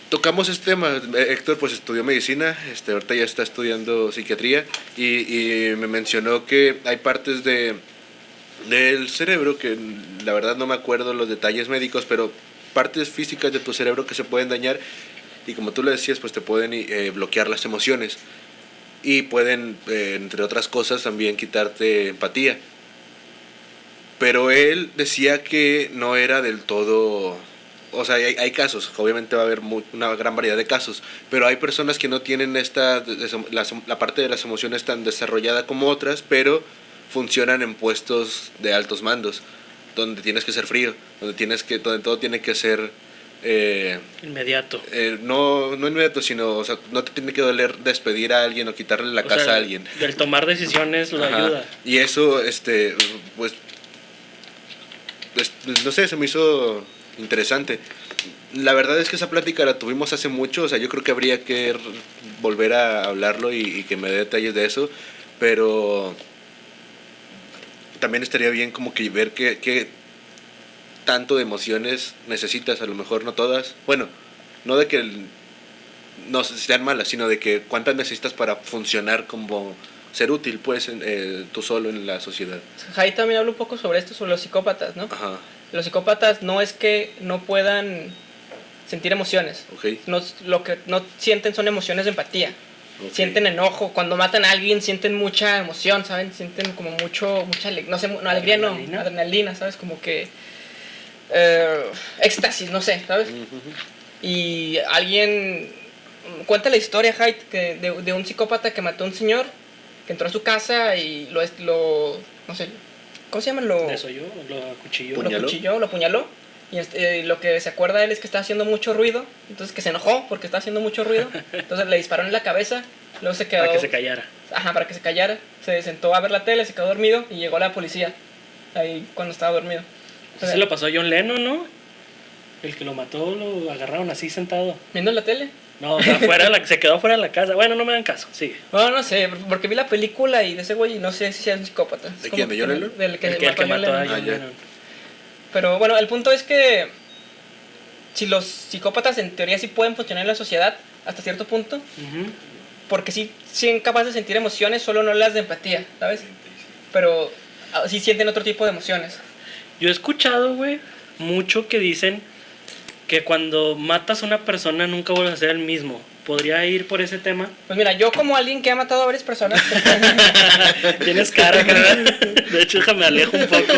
Tocamos este tema. Héctor pues estudió medicina, ahorita ya está estudiando psiquiatría y me mencionó que hay partes del cerebro que la verdad no me acuerdo los detalles médicos, pero partes físicas de tu cerebro que se pueden dañar y como tú le decías pues te pueden bloquear las emociones y pueden entre otras cosas también quitarte empatía. Pero él decía que no era del todo, o sea, hay casos, obviamente va a haber una gran variedad de casos, pero hay personas que no tienen la parte de las emociones tan desarrollada como otras, pero funcionan en puestos de altos mandos, donde tienes que ser frío, donde todo tiene que ser Inmediato. no inmediato, sino, o sea, no te tiene que doler despedir a alguien o quitarle la casa a alguien. Del tomar decisiones lo Ajá. ayuda. Y eso, pues, no sé, se me hizo interesante. La verdad es que esa plática la tuvimos hace mucho, o sea, yo creo que habría que volver a hablarlo y que me dé detalles de eso, pero también estaría bien como que ver qué tanto de emociones necesitas, a lo mejor no todas. Bueno, no de que no sean malas, sino de que cuántas necesitas para funcionar como ser útil, pues, tú solo en la sociedad. Jai también habla un poco sobre esto, sobre los psicópatas, ¿no? Ajá. Los psicópatas no es que no puedan sentir emociones. Ok. No, lo que no sienten son emociones de empatía. Ok. Sienten enojo. Cuando matan a alguien sienten mucha emoción, ¿saben? Sienten como mucha no sé, no, alegría no, adrenalina, ¿sabes? Como que éxtasis, no sé, ¿sabes? Y alguien cuenta la historia, Hyde, que de un psicópata que mató a un señor, que entró a su casa y lo no sé, ¿cómo se llama? Lo Desolló, lo acuchilló. lo apuñaló. Y lo que se acuerda él es que estaba haciendo mucho ruido, entonces que se enojó porque estaba haciendo mucho ruido, entonces le disparó en la cabeza, luego se quedó... Para que se callara. Ajá, para que se callara, se sentó a ver la tele, se quedó dormido y llegó la policía ahí cuando estaba dormido. Eso se lo pasó a John Lennon, ¿no? El que lo mató, lo agarraron así sentado. ¿Viendo la tele? No, se quedó fuera de la casa. Bueno, no me dan caso, sigue. No, no sé, porque vi la película y de ese güey y no sé si sea un psicópata. ¿De quién? ¿De John Lennon? Del que El que mató a John ya. Lennon. Pero bueno, el punto es que si los psicópatas en teoría sí pueden funcionar en la sociedad hasta cierto punto, porque sí son capaces de sentir emociones, solo no las de empatía, ¿sabes? Pero sí sienten otro tipo de emociones. Yo he escuchado, güey, mucho que dicen que cuando matas a una persona nunca vuelves a ser el mismo. ¿Podría ir por ese tema? Pues mira, yo como alguien que ha matado a varias personas... Tienes cara, carnal. De hecho, déjame alejo un poco.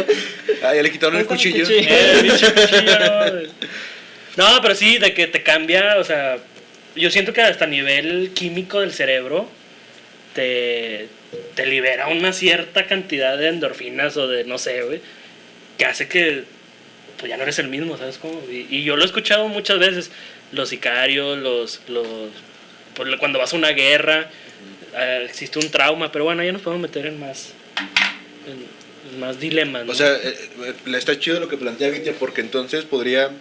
Ah, ya le quitaron el cuchillo. Pinche cuchillo, no, pero sí, de que te cambia, o sea, yo siento que hasta a nivel químico del cerebro te libera una cierta cantidad de endorfinas o de, no sé, güey, que hace que pues ya no eres el mismo, ¿sabes cómo? Y yo lo he escuchado muchas veces, los sicarios, cuando vas a una guerra, existe un trauma, pero bueno, ya nos podemos meter en más dilemas, ¿no? O sea, está chido lo que plantea Vitia, porque entonces podría...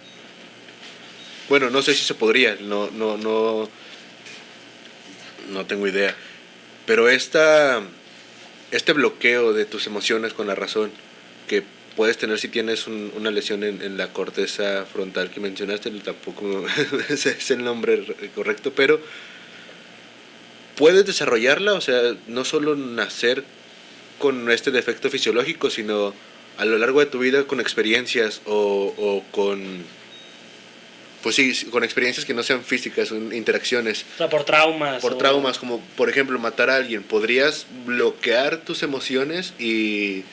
Bueno, no sé si se podría, no tengo idea. Pero este bloqueo de tus emociones con la razón que puedes tener si tienes una lesión en la corteza frontal que mencionaste, tampoco es el nombre correcto, pero puedes desarrollarla, o sea, no solo nacer con este defecto fisiológico, sino a lo largo de tu vida con experiencias o con... Pues sí, con experiencias que no sean físicas, interacciones. O sea, por traumas. Por traumas, como por ejemplo matar a alguien. Podrías bloquear tus emociones y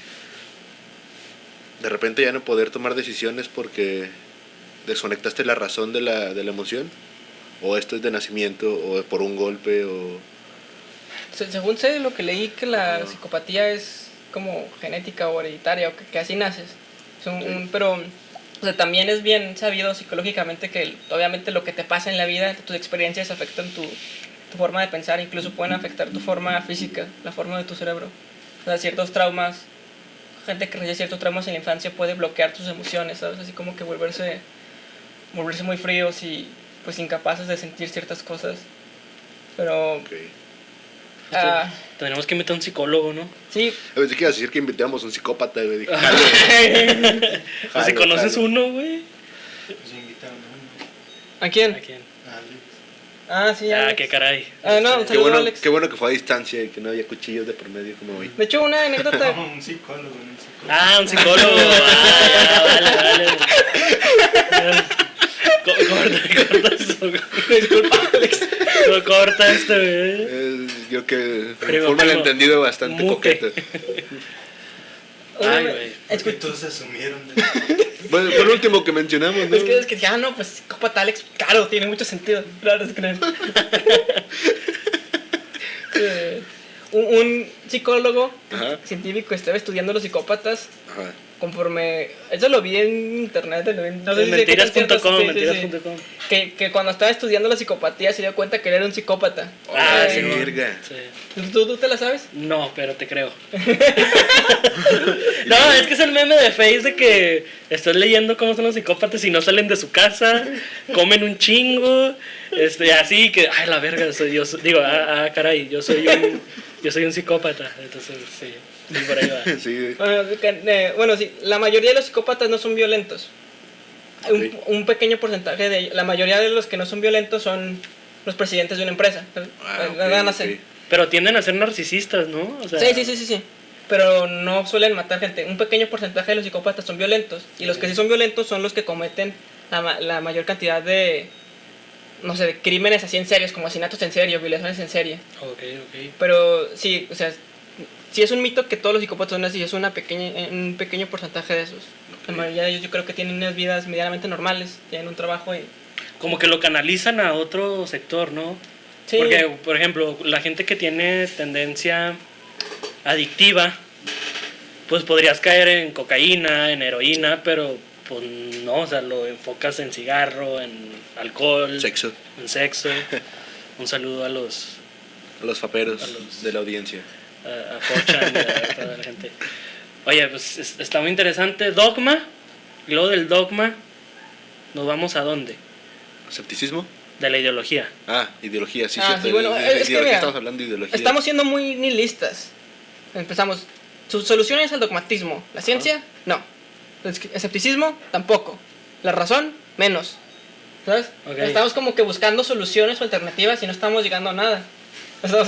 de repente ya no poder tomar decisiones porque desconectaste la razón de la emoción. O esto es de nacimiento, o por un golpe, o... Según sé, lo que leí, que la psicopatía es como genética o hereditaria, o que así naces. Pero... O sea, también es bien sabido psicológicamente que obviamente lo que te pasa en la vida, tus experiencias afectan tu forma de pensar, incluso pueden afectar tu forma física, la forma de tu cerebro. O sea, ciertos traumas, gente que recibe ciertos traumas en la infancia puede bloquear tus emociones, ¿sabes? Así como que volverse muy fríos y pues incapaces de sentir ciertas cosas. Pero... Okay. Tendremos que meter a un psicólogo, ¿no? Sí. Pensé que ibas a decir que invitamos a un psicópata, güey. Dije, Si conoces uno, güey. Pues invitaron a uno. ¿A quién? ¿A quién? A Alex. Ah, sí, Alex. Qué caray. No, un saludo, Alex. Qué bueno que fue a distancia y que no había cuchillos de por medio como hoy. De hecho, una anécdota... No, un psicólogo. Un psicólogo. Vale. Corta eso. Disculpa, Alex. No corta esto, güey. Yo que fue un malentendido bastante coqueto. Ay, güey. Es que todos asumieron. Bueno, fue el último que mencionamos, ¿no? Es que ya no, pues psicópata Alex, claro, tiene mucho sentido. Claro, es que un psicólogo científico estaba estudiando los psicópatas. Ajá. Conforme... Eso lo vi en internet. No sé Mentiras.com. Que cuando estaba estudiando la psicopatía se dio cuenta que él era un psicópata. Sí, verga. Sí. ¿Tú te la sabes? No, pero te creo. No, es que es el meme de Face de que estás leyendo cómo son los psicópatas y no salen de su casa, comen un chingo, así que, ay, la verga, caray, yo soy un psicópata, entonces sí, por ahí va. Sí. Bueno, sí, la mayoría de los psicópatas no son violentos. un pequeño porcentaje de ellos. La mayoría de los que no son violentos son los presidentes de una empresa. Pero tienden a ser narcisistas, ¿no? O sea, sí. Pero no suelen matar gente. Un pequeño porcentaje de los psicópatas son violentos. Y los que sí son violentos son los que cometen la mayor cantidad de, no sé, de crímenes así en serios, como asesinatos en serie, violaciones en serie. Ok. Pero sí, o sea, sí es un mito que todos los psicópatas son así, es un pequeño porcentaje de esos. La mayoría de ellos yo creo que tienen unas vidas medianamente normales, tienen un trabajo y... Como que lo canalizan a otro sector, ¿no? Sí. Porque, por ejemplo, la gente que tiene tendencia adictiva, pues podrías caer en cocaína, en heroína, pero pues no, o sea, lo enfocas en cigarro, en alcohol, en sexo. Un saludo a los faperos de la audiencia. A Forchan y a toda la gente. Oye, pues está muy interesante. Dogma, y luego del dogma, ¿nos vamos a dónde? ¿Escepticismo? De la ideología. Ideología, sí, sí, bueno, es que mira, estamos hablando de ideología. Estamos siendo muy nihilistas. Empezamos. Sus soluciones al dogmatismo. La ciencia, no. El escepticismo, tampoco. La razón, menos. ¿Sabes? Okay. Estamos como que buscando soluciones o alternativas y no estamos llegando a nada. O sea,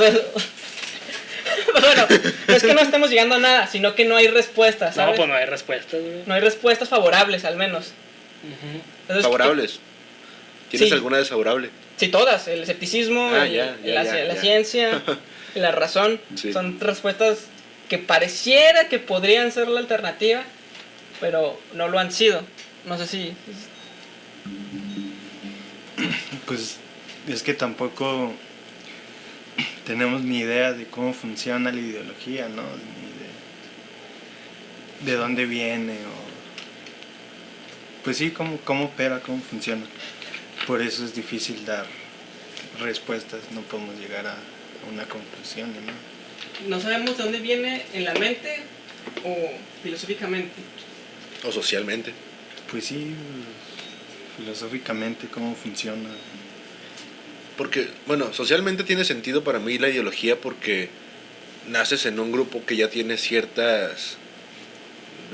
bueno, no es que no estemos llegando a nada, sino que no hay respuestas, ¿sabes? No, pues no hay respuestas, güey. No hay respuestas favorables, al menos. Uh-huh. ¿Favorables? ¿Tienes sí. alguna desfavorable? Sí, todas. El escepticismo, la ciencia, y la razón. Sí. Son respuestas que pareciera que podrían ser la alternativa, pero no lo han sido. No sé si... Pues es que tampoco tenemos ni idea de cómo funciona la ideología, ¿no? Ni de dónde viene o... Pues sí, cómo opera, cómo funciona. Por eso es difícil dar respuestas, no podemos llegar a una conclusión, ¿no? No sabemos de dónde viene, en la mente o filosóficamente. O socialmente. Pues sí, filosóficamente cómo funciona. Porque, bueno, socialmente tiene sentido para mí la ideología porque naces en un grupo que ya tiene ciertas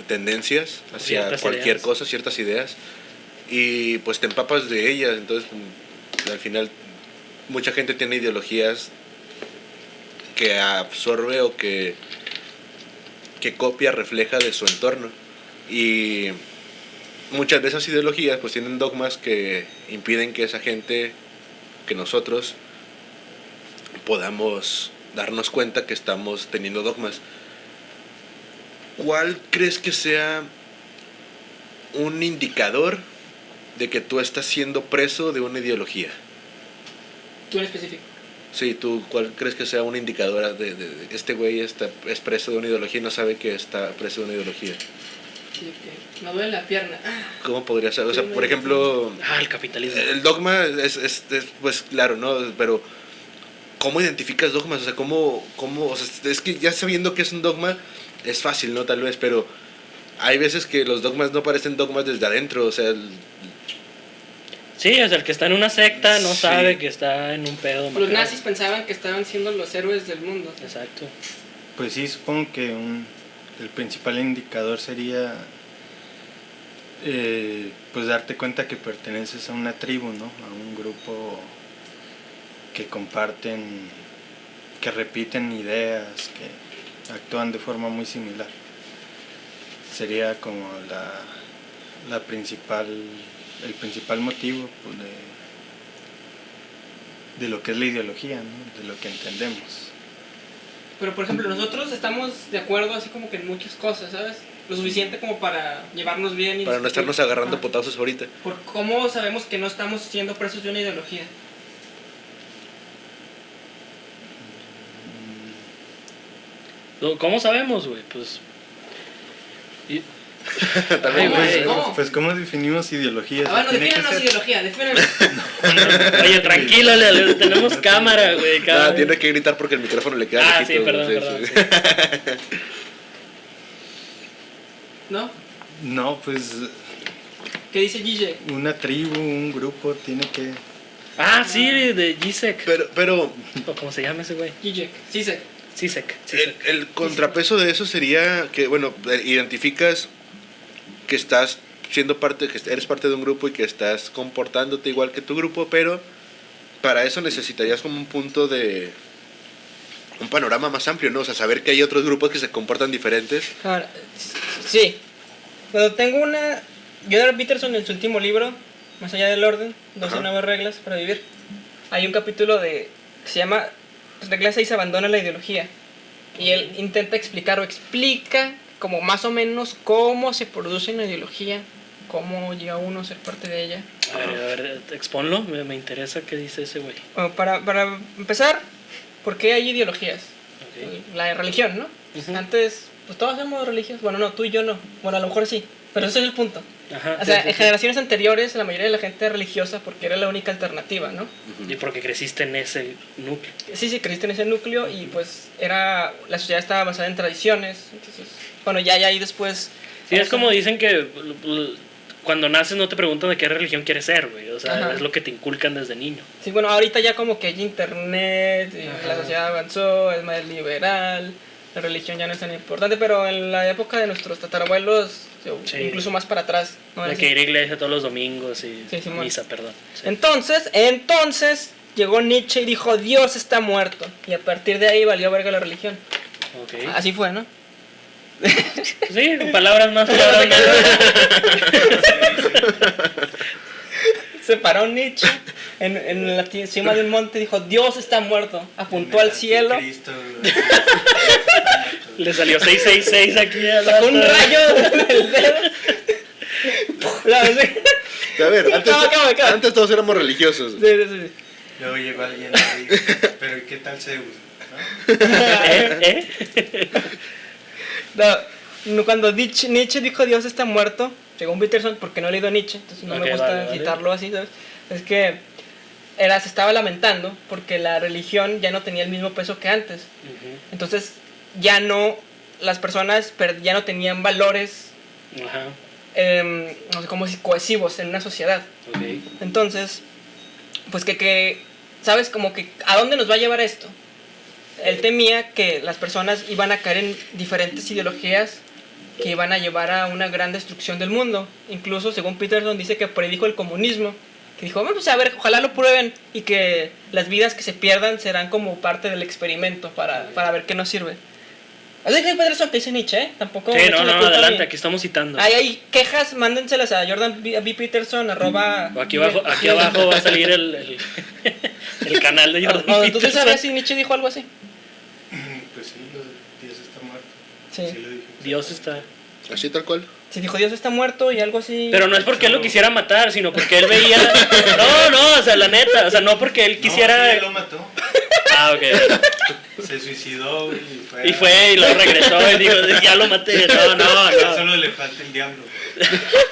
tendencias hacia ciertas cualquier ideas. cosa, ciertas ideas, y pues te empapas de ellas. Entonces, al final, mucha gente tiene ideologías que absorbe o que copia, refleja de su entorno. Y muchas de esas ideologías pues tienen dogmas que impiden que esa gente, que nosotros podamos darnos cuenta que estamos teniendo dogmas. ¿Cuál crees que sea un indicador de que tú estás siendo preso de una ideología? ¿Tú en específico? Sí, ¿tú cuál crees que sea un indicador de este güey es preso de una ideología y no sabe que está preso de una ideología? Sí, que me duele la pierna. ¿Cómo podría ser? O sea, por ejemplo... el capitalismo. El dogma es pues claro, ¿no? Pero ¿cómo identificas dogmas? O sea, ¿cómo o sea, es que ya sabiendo que es un dogma es fácil, ¿no? Tal vez, pero hay veces que los dogmas no parecen dogmas desde adentro, o sea... Sí, o sea, el que está en una secta no sí. sabe que está en un pedo. Los nazis pensaban que estaban siendo los héroes del mundo. Exacto. Pues sí, supongo que el principal indicador sería pues darte cuenta que perteneces a una tribu, ¿no? A un grupo que comparten, que repiten ideas, que actúan de forma muy similar. Sería como el principal motivo pues, de lo que es la ideología, ¿no? De lo que entendemos. Pero por ejemplo, nosotros estamos de acuerdo así como que en muchas cosas, ¿sabes? Lo suficiente como para llevarnos bien y para no estarnos agarrando potazos ahorita. ¿Por cómo sabemos que no estamos siendo presos de una ideología? ¿Cómo sabemos, güey? Pues... También, pues ¿cómo definimos ideología? Bueno, defínanos ideología, defínanos. Oye, tranquilo, Leo, tenemos cámara, güey. Tiene que gritar porque el micrófono le queda lejitos. Sí, perdón. Sí. ¿No? No, pues... ¿Qué dice Gijek? Una tribu, un grupo, tiene que... Sí, de Gisek. Pero ¿Cómo se llama ese güey? Gijek, Zizek. El contrapeso de eso sería que, bueno, identificas que estás siendo parte, que eres parte de un grupo y que estás comportándote igual que tu grupo, pero para eso necesitarías como un punto de un panorama más amplio, ¿no? O sea, saber que hay otros grupos que se comportan diferentes. Ahora, sí. Pero tengo una... Jordan Peterson en su último libro, Más allá del orden, 12 nuevas reglas para vivir. Hay un capítulo que se llama Regla 6, abandona la ideología. Y él intenta explicar o explica como más o menos cómo se produce una ideología, cómo llega uno a ser parte de ella. A ver, exponlo, me interesa qué dice ese güey. Bueno, para empezar, ¿por qué hay ideologías? Okay. La religión, ¿no? Antes, pues todos somos religiosos. Bueno, no, tú y yo no. Bueno, a lo mejor sí, pero ese es el punto. Ajá, o sea, sí, en generaciones anteriores la mayoría de la gente era religiosa porque era la única alternativa, ¿no? Y porque creciste en ese núcleo. Sí, creciste en ese núcleo y pues la sociedad estaba basada en tradiciones. Entonces, bueno, ya ahí después... Sí, es como dicen que cuando naces no te preguntan de qué religión quieres ser, güey. O sea, Ajá. es lo que te inculcan desde niño. Sí, bueno, ahorita ya como que hay internet, y la sociedad avanzó, es más liberal, la religión ya no es tan importante, pero en la época de nuestros tatarabuelos, Sí. incluso más para atrás, ¿no? De que ir a iglesia todos los domingos y Sí, misa, perdón. Sí. Entonces llegó Nietzsche y dijo, Dios está muerto. Y a partir de ahí valió verga la religión. Okay. Así fue, ¿no? Sí, palabras más, palabras menos. Se paró Nietzsche en la cima de un monte y dijo, Dios está muerto. Apuntó al cielo. Le salió 666 aquí. Sacó un rayo del dedo. A ver, Acaba. antes todos éramos religiosos. Sí. Luego llegó alguien y dijo, pero ¿y qué tal Zeus? ¿No? No, cuando Nietzsche dijo Dios está muerto, según Peterson, porque no he leído Nietzsche, entonces no me gusta vale. citarlo así, ¿sabes? Es que se estaba lamentando porque la religión ya no tenía el mismo peso que antes. Entonces ya no, las personas ya no tenían valores, Ajá. no sé cómo decir, cohesivos en una sociedad. Okay. Entonces, pues ¿sabes? Como que, ¿a dónde nos va a llevar esto? Él temía que las personas iban a caer en diferentes ideologías que iban a llevar a una gran destrucción del mundo. Incluso, según Peterson, dice que predijo el comunismo. Que dijo, vamos a ver, ojalá lo prueben y que las vidas que se pierdan serán como parte del experimento para ver qué nos sirve. Así que Peterson que dice Nietzsche, ¿eh? Tampoco... Sí, no, adelante, aquí estamos citando. Hay quejas, mándenselas a Jordan B. Peterson, @... Aquí abajo va a salir el canal de Jordan Peterson. ¿Tú sabes si Nietzsche dijo algo así? Pues sí, Dios está muerto. Sí. Sí lo dije. Dios está... Así tal cual. Sí, dijo Dios está muerto y algo así. Pero no es porque él lo quisiera matar, sino porque él veía... No, o sea, la neta, o sea, no porque él quisiera... No, sí, él lo mató. Ah, ok. Se suicidó Y fue y lo regresó y dijo, ya lo maté. No. Solo le falta el diablo.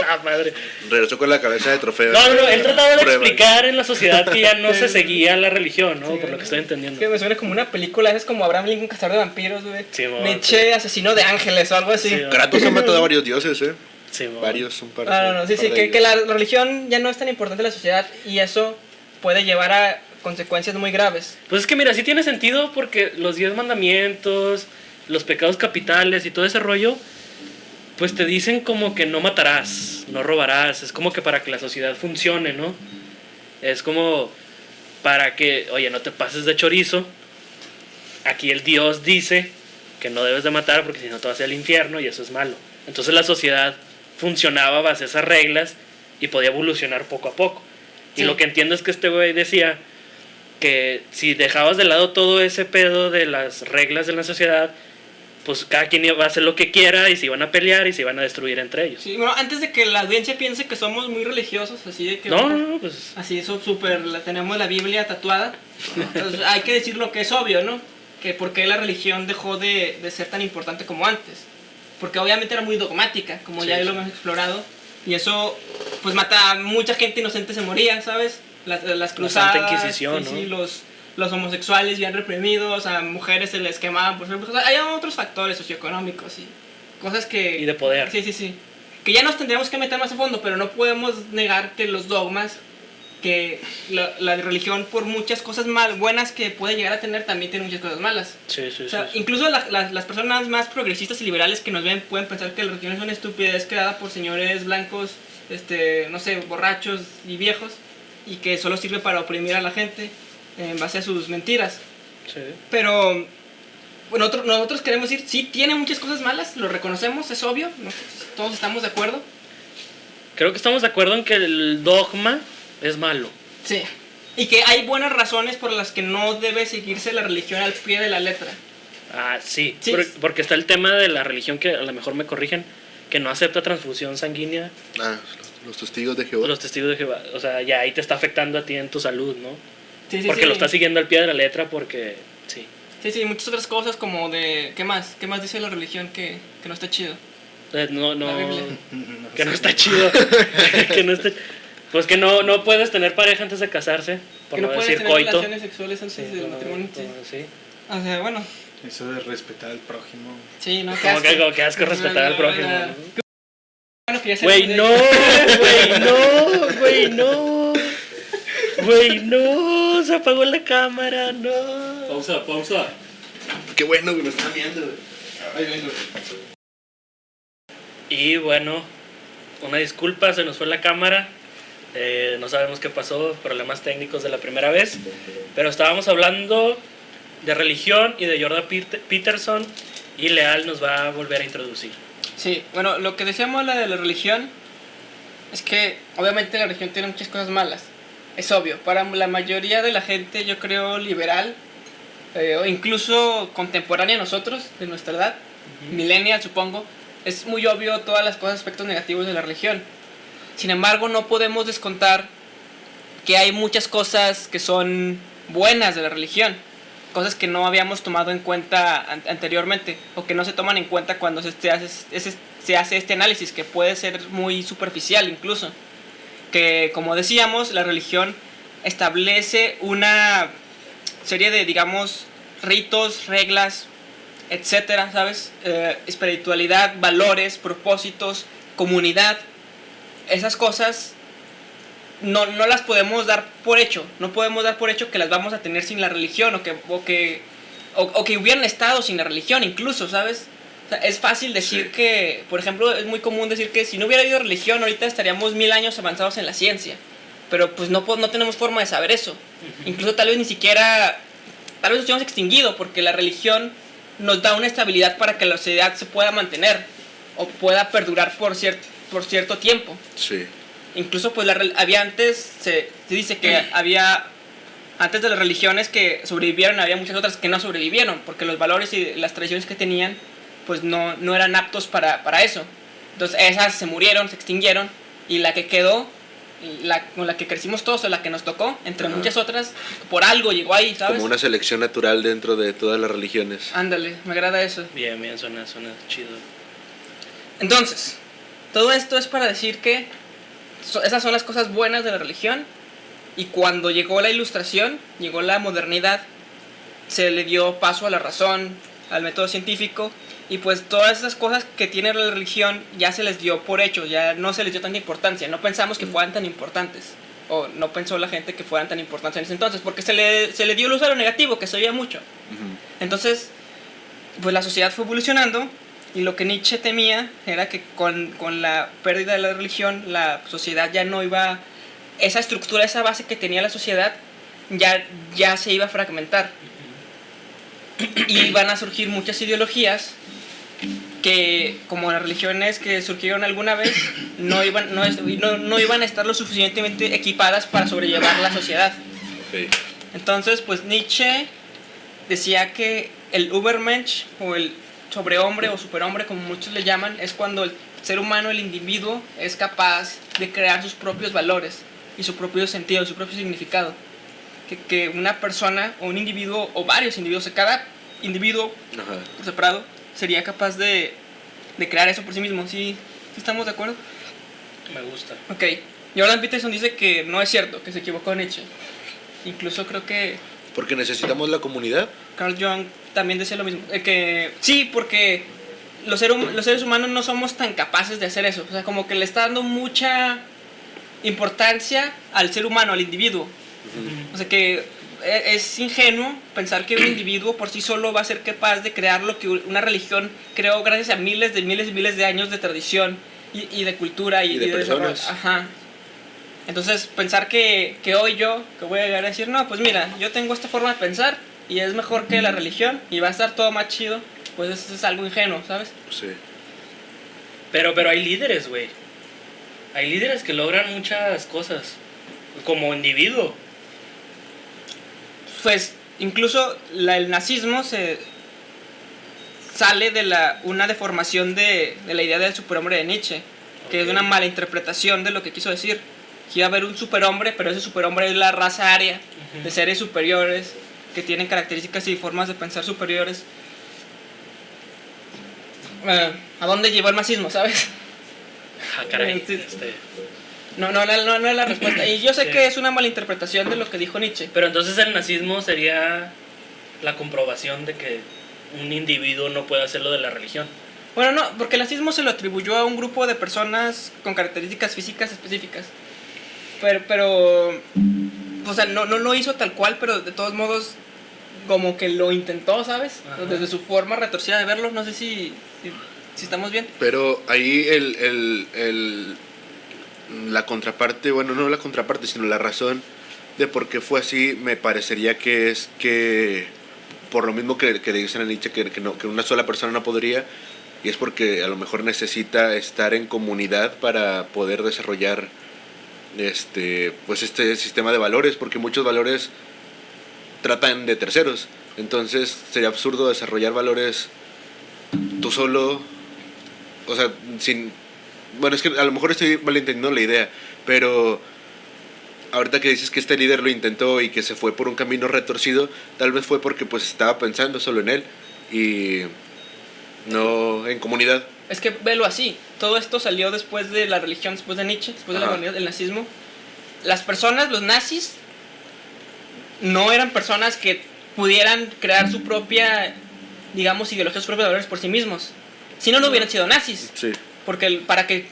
Ah, madre. Regresó con la cabeza de trofeo. No, él trataba de Prueba. explicar en la sociedad que ya no se seguía la religión, ¿no? Sí, por lo que estoy entendiendo. Que me suena como una película, es como Abraham Lincoln, cazador de vampiros, güey. Sí, Nietzsche, asesino de ángeles o algo así. Sí, Kratos ha matado a varios dioses, ¿eh? Sí, Varios, un par. No, sí, que la religión ya no es tan importante en la sociedad y eso puede llevar a consecuencias muy graves. Pues es que mira, sí tiene sentido porque los 10 mandamientos, los pecados capitales y todo ese rollo, pues te dicen como que no matarás, no robarás, es como que para que la sociedad funcione, ¿no? Es como para que, oye, no te pases de chorizo. Aquí el Dios dice que no debes de matar porque si no te vas al infierno y eso es malo. Entonces la sociedad funcionaba bajo esas reglas y podía evolucionar poco a poco. Y Sí. lo que entiendo es que este güey decía que si dejabas de lado todo ese pedo de las reglas de la sociedad, pues cada quien iba a hacer lo que quiera y se iban a pelear y se iban a destruir entre ellos. Sí, bueno, antes de que la audiencia piense que somos muy religiosos, así de que... No, pues... Así, eso súper, tenemos la Biblia tatuada. Entonces hay que decir lo que es obvio, ¿no? Que por qué la religión dejó de ser tan importante como antes. Porque obviamente era muy dogmática, como ya lo hemos explorado. Y eso, pues mata a mucha gente inocente, se moría, ¿sabes? Las cruzadas. Santa Inquisición, sí, ¿no? Sí, los homosexuales bien reprimidos, a mujeres se les quemaban, por ejemplo. O sea, hay otros factores socioeconómicos y cosas que... Y de poder. Sí. Que ya nos tendríamos que meter más a fondo, pero no podemos negar que los dogmas, que la religión, por muchas cosas buenas que puede llegar a tener, también tiene muchas cosas malas. Sí. O sea, incluso las personas más progresistas y liberales que nos ven pueden pensar que la religión es una estupidez creada por señores blancos no sé, borrachos y viejos, y que solo sirve para oprimir a la gente en base a sus mentiras. Sí. Pero bueno, nosotros queremos decir, sí, tiene muchas cosas malas, lo reconocemos, es obvio, ¿no? Todos estamos de acuerdo. Creo que estamos de acuerdo en que el dogma es malo. Sí. Y que hay buenas razones por las que no debe seguirse la religión al pie de la letra. Ah, sí. Sí. Porque está el tema de la religión que a lo mejor me corrigen, que no acepta transfusión sanguínea. Ah, los testigos de Jehová. Los testigos de Jehová. O sea, ya ahí te está afectando a ti en tu salud, ¿no? Sí, porque lo estás siguiendo al pie de la letra porque... Sí. Sí, muchas otras cosas como de... ¿Qué más? ¿Qué más dice la religión que no está chido? No, La Biblia. que no está chido. que no está... Pues que no puedes tener pareja antes de casarse, por Que no no puedes decir tener coito. relaciones sexuales antes del matrimonio. Sí. O sea, bueno. Eso de respetar al prójimo. Sí, no, Como que asco respetar al prójimo, ¿no? Bueno, que ya se Güey, no, se apagó la cámara, no. Pausa. Qué bueno, güey, me están viendo, güey. Ahí vengo. Y bueno, una disculpa, se nos fue la cámara. No sabemos qué pasó, problemas técnicos de la primera vez. Pero estábamos hablando de religión y de Jordan Peterson. Y Leal nos va a volver a introducir. Sí, bueno, lo que decíamos de la religión es que obviamente la religión tiene muchas cosas malas. Es obvio, para la mayoría de la gente, yo creo, liberal, o incluso contemporánea a nosotros, de nuestra edad, millennial supongo, es muy obvio todas las cosas, aspectos negativos de la religión. Sin embargo, no podemos descontar que hay muchas cosas que son buenas de la religión, cosas que no habíamos tomado en cuenta anteriormente, o que no se toman en cuenta cuando se hace este análisis, que puede ser muy superficial incluso. Que, como decíamos, la religión establece una serie de, digamos, ritos, reglas, etcétera, ¿sabes? Espiritualidad, valores, propósitos, comunidad. Esas cosas no las podemos dar por hecho. No podemos dar por hecho que las vamos a tener sin la religión, o que hubieran estado sin la religión incluso, ¿sabes? O sea, es fácil decir que, por ejemplo, es muy común decir que si no hubiera habido religión, ahorita estaríamos 1000 años avanzados en la ciencia. Pero pues no tenemos forma de saber eso. Incluso tal vez ni siquiera, tal vez nos hayamos extinguido, porque la religión nos da una estabilidad para que la sociedad se pueda mantener o pueda perdurar por cierto tiempo. Sí. Incluso pues había antes, se dice que había, antes de las religiones que sobrevivieron, había muchas otras que no sobrevivieron, porque los valores y las tradiciones que tenían pues no eran aptos para eso. Entonces esas se murieron, se extinguieron, y la que quedó, con la que crecimos todos, o la que nos tocó, entre muchas otras, por algo llegó ahí, ¿sabes? Como una selección natural dentro de todas las religiones. Ándale, me agrada eso. Bien, suena chido. Entonces, todo esto es para decir que esas son las cosas buenas de la religión, y cuando llegó la ilustración, llegó la modernidad, se le dio paso a la razón, al método científico, y pues todas esas cosas que tiene la religión ya se les dio por hecho, ya no se les dio tanta importancia, no pensamos que fueran tan importantes, o no pensó la gente que fueran tan importantes en ese entonces, porque se le dio el uso a lo negativo, que se oía mucho. Entonces, pues la sociedad fue evolucionando, y lo que Nietzsche temía era que con la pérdida de la religión, la sociedad ya no iba, esa estructura, esa base que tenía la sociedad, ya se iba a fragmentar. Y van a surgir muchas ideologías que, como las religiones que surgieron alguna vez, no iban a estar lo suficientemente equipadas para sobrellevar la sociedad. Okay. Entonces, pues Nietzsche decía que el Übermensch, o el sobrehombre o superhombre, como muchos le llaman, es cuando el ser humano, el individuo, es capaz de crear sus propios valores y su propio sentido, su propio significado. Que una persona o un individuo o varios individuos, cada individuo por separado sería capaz de crear eso por sí mismo. ¿Sí estamos de acuerdo? Me gusta. Ok. Jordan Peterson dice que no es cierto, que se equivocó Nietzsche. Incluso creo que Porque necesitamos la comunidad. Carl Jung también decía lo mismo. Que sí, porque los seres humanos no somos tan capaces de hacer eso. O sea, como que le está dando mucha importancia al ser humano, al individuo. O sea, que es ingenuo pensar que un individuo por sí solo va a ser capaz de crear lo que una religión creó gracias a miles y miles de años de tradición y de cultura y de personas. desarrollo. Ajá. Entonces, pensar que hoy yo, que voy a llegar a decir, no, pues mira, yo tengo esta forma de pensar y es mejor que la religión y va a estar todo más chido, pues eso es algo ingenuo, ¿sabes? Sí. Pero hay líderes, güey. Hay líderes que logran muchas cosas como individuo. Pues incluso el nazismo sale de una deformación de la idea del superhombre de Nietzsche, que es una mala interpretación de lo que quiso decir. Que iba a haber un superhombre, pero ese superhombre es la raza aria de seres superiores que tienen características y formas de pensar superiores. ¿A dónde llevó el nazismo, sabes? Ah, caray. No es la respuesta. Y yo sé que es una mala interpretación de lo que dijo Nietzsche. Pero entonces el nazismo sería la comprobación de que un individuo no puede hacer lo de la religión. Bueno, no, porque el nazismo se lo atribuyó a un grupo de personas con características físicas específicas. Pero o sea, no lo hizo tal cual, pero de todos modos como que lo intentó, ¿sabes? Ajá. Desde su forma retorcida de verlo, no sé si estamos bien. Pero ahí la contraparte, bueno, no la contraparte, sino la razón de por qué fue así, me parecería que es que, por lo mismo que dicen a Nietzsche, que una sola persona no podría, y es porque a lo mejor necesita estar en comunidad para poder desarrollar pues este sistema de valores, porque muchos valores tratan de terceros. Entonces sería absurdo desarrollar valores tú solo, o sea, sin... Bueno, es que a lo mejor estoy malentendiendo la idea, pero ahorita que dices que este líder lo intentó y que se fue por un camino retorcido, tal vez fue porque pues estaba pensando solo en él y no en comunidad. Es que velo así, todo esto salió después de la religión, después de Nietzsche, después de la comunidad del nazismo. Las personas, los nazis, no eran personas que pudieran crear su propia, digamos, ideología, sus propios valores por sí mismos. Si no, no hubieran sido nazis. Sí. Porque para que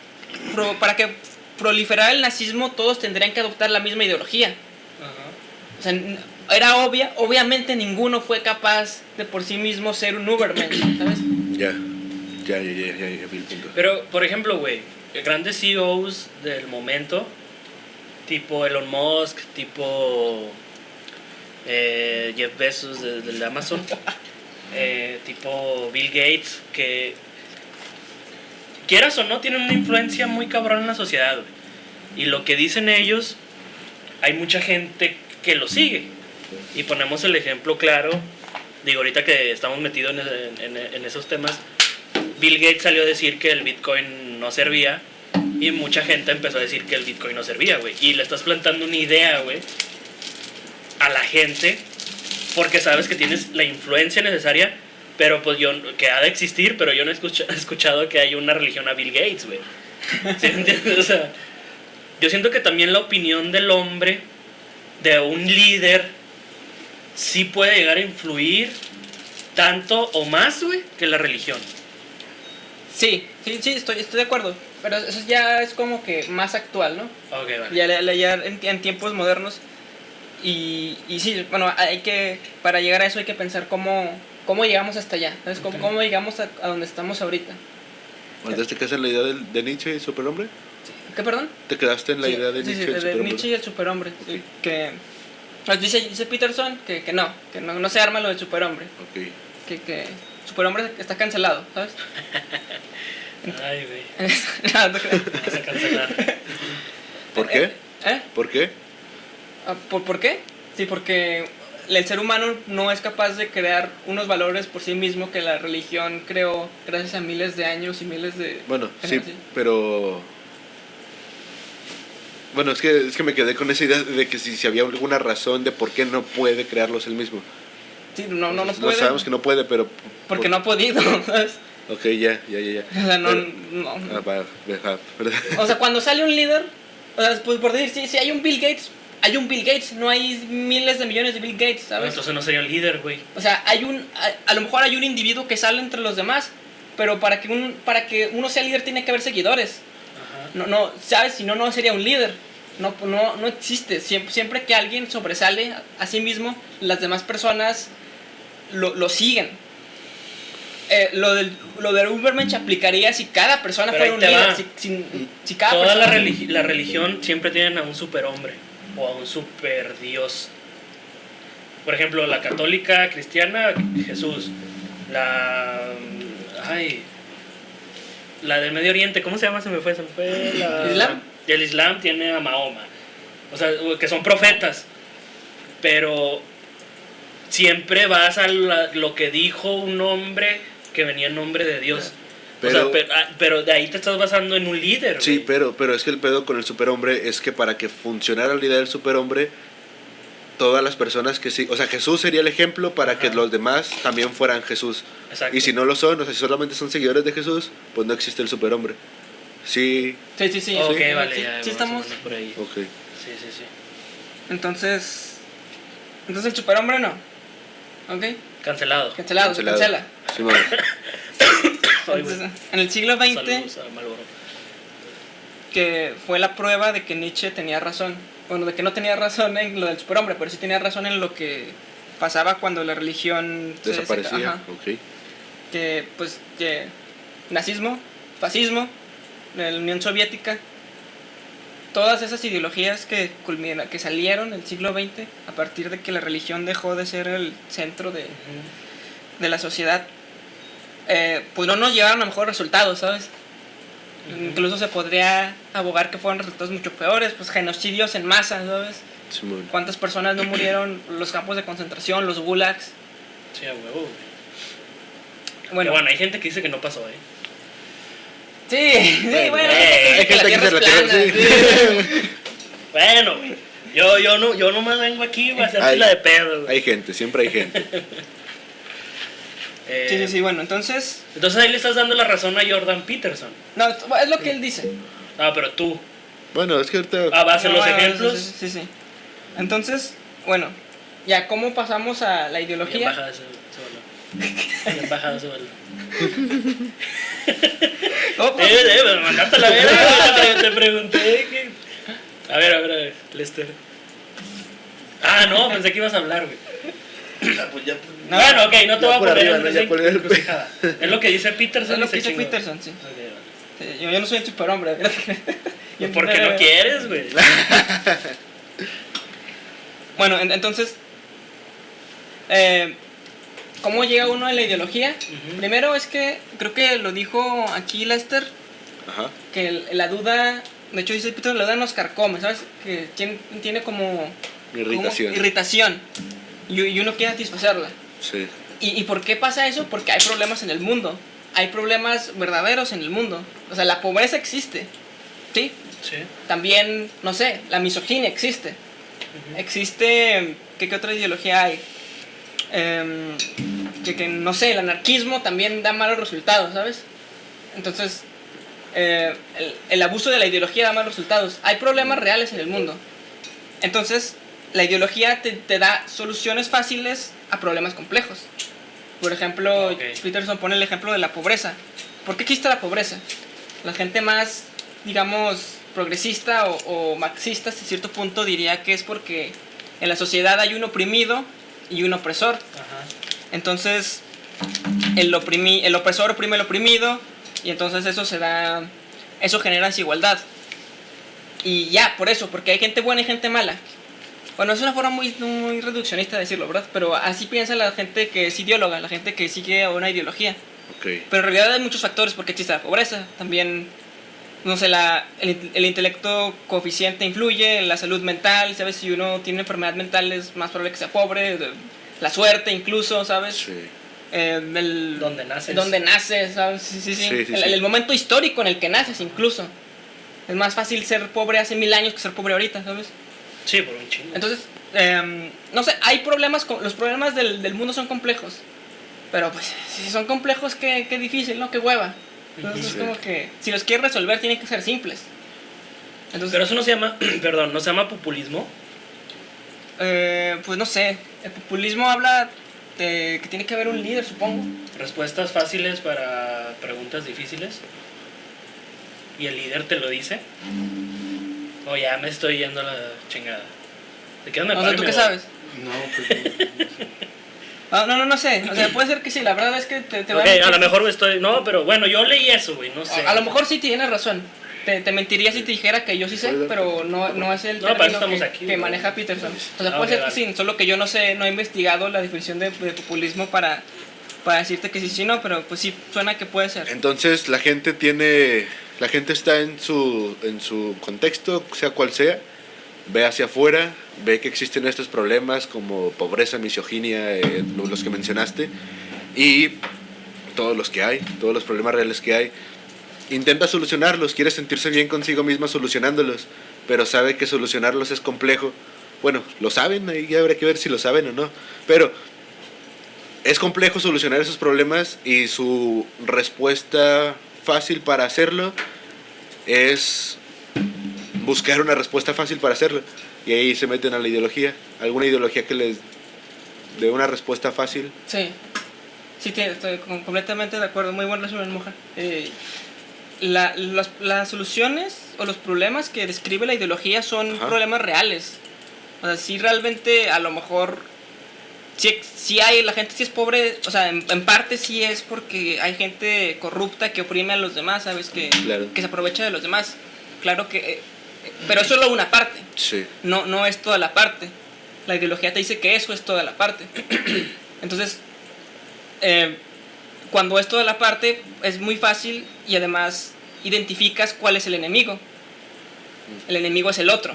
proliferara el nazismo, todos tendrían que adoptar la misma ideología. Ajá. O sea, era obviamente ninguno fue capaz de por sí mismo ser un Uberman, ¿sabes? Ya vi el punto. Pero, por ejemplo, güey, grandes CEOs del momento, tipo Elon Musk, tipo Jeff Bezos del Amazon, tipo Bill Gates, que quieras o no tienen una influencia muy cabrón en la sociedad, güey. Y lo que dicen ellos, hay mucha gente que lo sigue. Y ponemos el ejemplo claro, digo, ahorita que estamos metidos en esos temas, Bill Gates salió a decir que el Bitcoin no servía y mucha gente empezó a decir que el Bitcoin no servía, güey. Y le estás plantando una idea, güey, a la gente porque sabes que tienes la influencia necesaria, pero pues que ha de existir, pero yo no he escuchado que haya una religión a Bill Gates, güey. ¿Sí me entiendes? O sea, yo siento que también la opinión del hombre, de un líder, sí puede llegar a influir tanto o más, güey, que la religión. Sí, estoy de acuerdo. Pero eso ya es como que más actual, ¿no? Ok, vale. Ya en tiempos modernos. Y sí, bueno, para llegar a eso hay que pensar cómo llegamos hasta allá. ¿Sabes? ¿Cómo llegamos a donde estamos ahorita? ¿Te quedaste en la idea de Nietzsche y superhombre? ¿Qué, perdón? ¿Te quedaste en la idea de Nietzsche y el de superhombre? Nietzsche y el superhombre. Okay. Sí, que pues dice Peterson que no se arma lo del superhombre. Okay. Que superhombre está cancelado, ¿sabes? Ay, güey. No, no creo. Vas a cancelar. ¿Por qué? ¿Por qué? ¿Por qué? Sí, porque el ser humano no es capaz de crear unos valores por sí mismo que la religión creó gracias a miles de años y miles de... Bueno, sí, pero... Bueno, es que me quedé con esa idea de que si había alguna razón de por qué no puede crearlos él mismo. Sí, no puede. No sabemos que no puede, pero... Porque no ha podido, ¿sabes? Ok, ya. O sea, no. O sea, cuando sale un líder, o sea, pues por decir, si hay un Bill Gates, no hay miles de millones de Bill Gates, ¿sabes? Entonces no sería un líder, güey. O sea, a lo mejor hay un individuo que sale entre los demás, pero para que uno sea líder tiene que haber seguidores. Ajá. No, ¿sabes? Si no sería un líder. No existe. Siempre que alguien sobresale a sí mismo, las demás personas lo siguen. lo del Ubermensch aplicaría si cada persona Pero fuera un ahí te líder. va. Si cada Toda persona... la religión siempre tienen a un superhombre o a un superdios. Por ejemplo, la católica cristiana, Jesús. La del Medio Oriente, ¿cómo se llama? Se me fue ¿Islam? El Islam tiene a Mahoma. O sea, que son profetas. Pero siempre vas a lo que dijo un hombre que venía en nombre de Dios. Pero de ahí te estás basando en un líder. Sí, güey. pero es que el pedo con el superhombre es que para que funcionara la idea del superhombre, todas las personas que sí, o sea, Jesús sería el ejemplo para que los demás también fueran Jesús. Exacto. Y si no lo son, o sea, si solamente son seguidores de Jesús, pues no existe el superhombre. Sí. Sí. Ok, Sí, vale, sí, ya. sí estamos... Por ahí. Ok. Sí. Entonces el superhombre no. ¿Ok? Cancelado. Cancelado, se cancela. Sí, bueno. Ay, güey. Entonces, en el siglo XX, Saludos a Marlboro. que fue la prueba de que Nietzsche tenía razón. Bueno, de que no tenía razón en lo del superhombre, pero sí tenía razón en lo que pasaba cuando la religión Desaparecía. Ajá. Ok. Que nazismo, fascismo, la Unión Soviética, todas esas ideologías que salieron en el siglo XX a partir de que la religión dejó de ser el centro de la sociedad, pues no nos llevaron a mejores resultados, ¿sabes? Incluso se podría abogar que fueron resultados mucho peores, pues genocidios en masa, ¿sabes? Sí, bueno. ¿Cuántas personas no murieron? Los campos de concentración, los gulags. Sí, a huevo. Bueno, Bueno, hay gente que dice que no pasó, ¿eh? sí, bueno, hay gente que se la plana, cree, sí. sí. Bueno, güey. Yo nomás vengo aquí a hacerte la de pedo, güey. Hay gente, siempre hay gente. Sí, bueno, entonces... Entonces ahí le estás dando la razón a Jordan Peterson. No, es lo que él dice. Ah, pero tú, Bueno, es que ahorita... a base de los Bueno, ejemplos. Sí. Entonces, bueno, ya, ¿cómo pasamos a la Bien ideología? bajada ese valor. Bien bajado ese valor. Oh, pues, Me mandaste a la verga. Te pregunté que... A ver, Lester. Ah, no, pensé que ibas a hablar, güey. Pues ya, no, Bueno, ok, no te ya voy a por poner arriba, en ¿no? esa Ya por el- encrucijada. Es lo que dice Peterson. es lo y que se dice chingó. Peterson, sí. Ok, vale. Sí, yo no soy el superhombre. Pues porque no quieres, güey. Bueno, entonces, ¿cómo llega uno a la ideología? Primero es que, creo que lo dijo aquí Lester, Ajá. que la duda, de hecho dice Peterson, la duda nos carcome, ¿sabes? Que tiene como... Irritación. como irritación. Y uno quiere satisfacerla. Sí. ¿Y por qué pasa eso? Porque hay problemas en el mundo. Hay problemas verdaderos en el mundo. O sea, la pobreza existe. ¿Sí? Sí. También, no sé, la misoginia existe. Existe, ¿qué otra ideología hay? Que no sé, el anarquismo también da malos resultados, ¿sabes? Entonces, el abuso de la ideología da malos resultados. Hay problemas reales en el mundo. Entonces, la ideología te da soluciones fáciles a problemas complejos. Por ejemplo, Ok. Peterson pone el ejemplo de la pobreza. ¿Por qué existe la pobreza? La gente más, digamos, progresista o marxista hasta cierto punto diría que es porque en la sociedad hay un oprimido y un opresor. Ajá. Entonces, el opresor oprime al oprimido y entonces eso genera desigualdad. Y ya, por eso, porque hay gente buena y gente mala. Bueno, es una forma muy reduccionista de decirlo, ¿verdad? Pero así piensa la gente que es ideóloga, la gente que sigue una ideología. Ok. Pero en realidad hay muchos factores porque existe la pobreza. También, no sé, el intelecto coeficiente influye, la salud mental, ¿sabes? Si uno tiene una enfermedad mental es más probable que sea pobre, la suerte incluso, ¿sabes? Sí. Donde naces. Donde naces, ¿sabes? Sí. Sí. El momento histórico en el que naces incluso. Es más fácil ser pobre hace 1000 años que ser pobre ahorita, ¿sabes? Sí, por un chingo. Entonces, no sé, hay problemas, los problemas del mundo son complejos. Pero pues, si son complejos, qué difícil, ¿no? Qué hueva. Entonces Sí. es como que, si los quieres resolver, tienen que ser simples. Entonces, Pero eso no se llama, perdón, no se llama populismo. pues no sé, el populismo habla de que tiene que haber un líder, supongo. Respuestas fáciles para preguntas difíciles. Y el líder te lo dice. O ya me estoy yendo a la chingada. ¿De qué me O sea, ¿tú qué sabes? No, pues No sé. O sea, puede ser que sí, la verdad es que te Ok, a lo mejor estoy... No, pero bueno, yo leí eso, güey, no sé. A lo mejor sí tienes razón. Te mentiría si te dijera que yo sí sé, pero no es el término que maneja Peterson. O sea, puede ser que sí, solo que yo no sé, no he investigado la definición de populismo para decirte que sí, no, pero pues sí, suena que puede ser. Entonces la gente está en su contexto, sea cual sea, ve hacia afuera, ve que existen estos problemas como pobreza, misoginia, los que mencionaste, y todos los que hay, todos los problemas reales que hay. Intenta solucionarlos, quiere sentirse bien consigo misma solucionándolos, pero sabe que solucionarlos es complejo. Bueno, lo saben, ahí habría que ver si lo saben o no, pero es complejo solucionar esos problemas y su respuesta fácil para hacerlo es buscar una respuesta fácil para hacerlo. Y ahí se meten a la ideología, alguna ideología que les dé una respuesta fácil. Sí, estoy completamente de acuerdo, muy buen resumen, Moja. Las soluciones o los problemas que describe la ideología son problemas reales. O sea, sí realmente a lo mejor sí hay, la gente sí es pobre, o sea, en parte sí es porque hay gente corrupta que oprime a los demás, ¿sabes? Que se aprovecha de los demás. Claro que... pero eso es solo una parte. Sí. No es toda la parte. La ideología te dice que eso es toda la parte. Entonces, cuando es toda la parte, es muy fácil y además identificas cuál es el enemigo. El enemigo es el otro.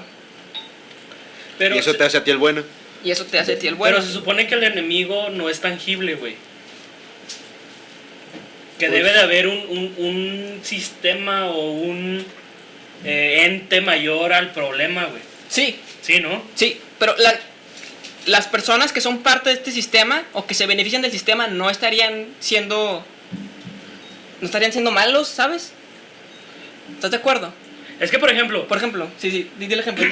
Pero y eso te hace a ti el bueno. Y eso te hace a ti el bueno. Pero se supone que el enemigo no es tangible, güey. Que debe de haber un sistema o un ente mayor al problema, güey. Sí. Sí, ¿no? Sí, pero las personas que son parte de este sistema o que se benefician del sistema no estarían siendo malos, ¿sabes? ¿Estás de acuerdo? Es que, por ejemplo, sí, di el ejemplo,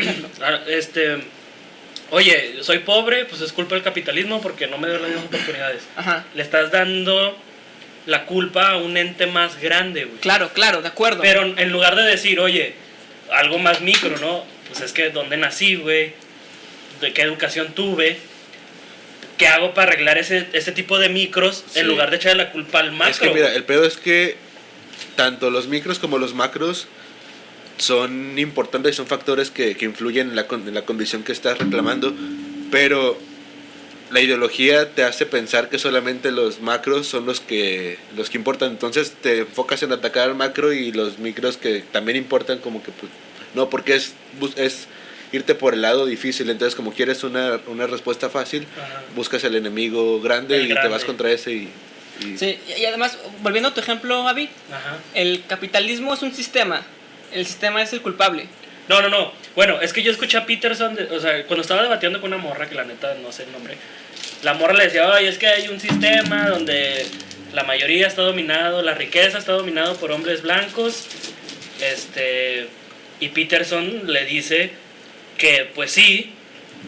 oye, soy pobre, pues es culpa del capitalismo porque no me da las mismas oportunidades. Ajá. Le estás dando la culpa a un ente más grande, güey. Claro, de acuerdo. Pero en lugar de decir, oye, algo más micro, ¿no? Pues es que dónde nací, güey, de qué educación tuve, qué hago para arreglar ese tipo de micros, sí, en lugar de echarle la culpa al macro. Es que mira, el pedo es que tanto los micros como los macros son importantes, son factores que influyen en la condición que estás reclamando, pero la ideología te hace pensar que solamente los macros son los que importan, entonces te enfocas en atacar al macro y los micros que también importan como que pues, no, porque es irte por el lado difícil, entonces como quieres una respuesta fácil, ajá, buscas el enemigo grande te vas contra ese y... Sí, y además, volviendo a tu ejemplo, Avi, ajá, el capitalismo es un sistema, el sistema es el culpable. No, bueno, es que yo escuché a Peterson, o sea, cuando estaba debatiendo con una morra, que la neta no sé el nombre, la morra le decía, oye, es que hay un sistema donde la mayoría está dominado, la riqueza está dominado por hombres blancos, y Peterson le dice que pues sí,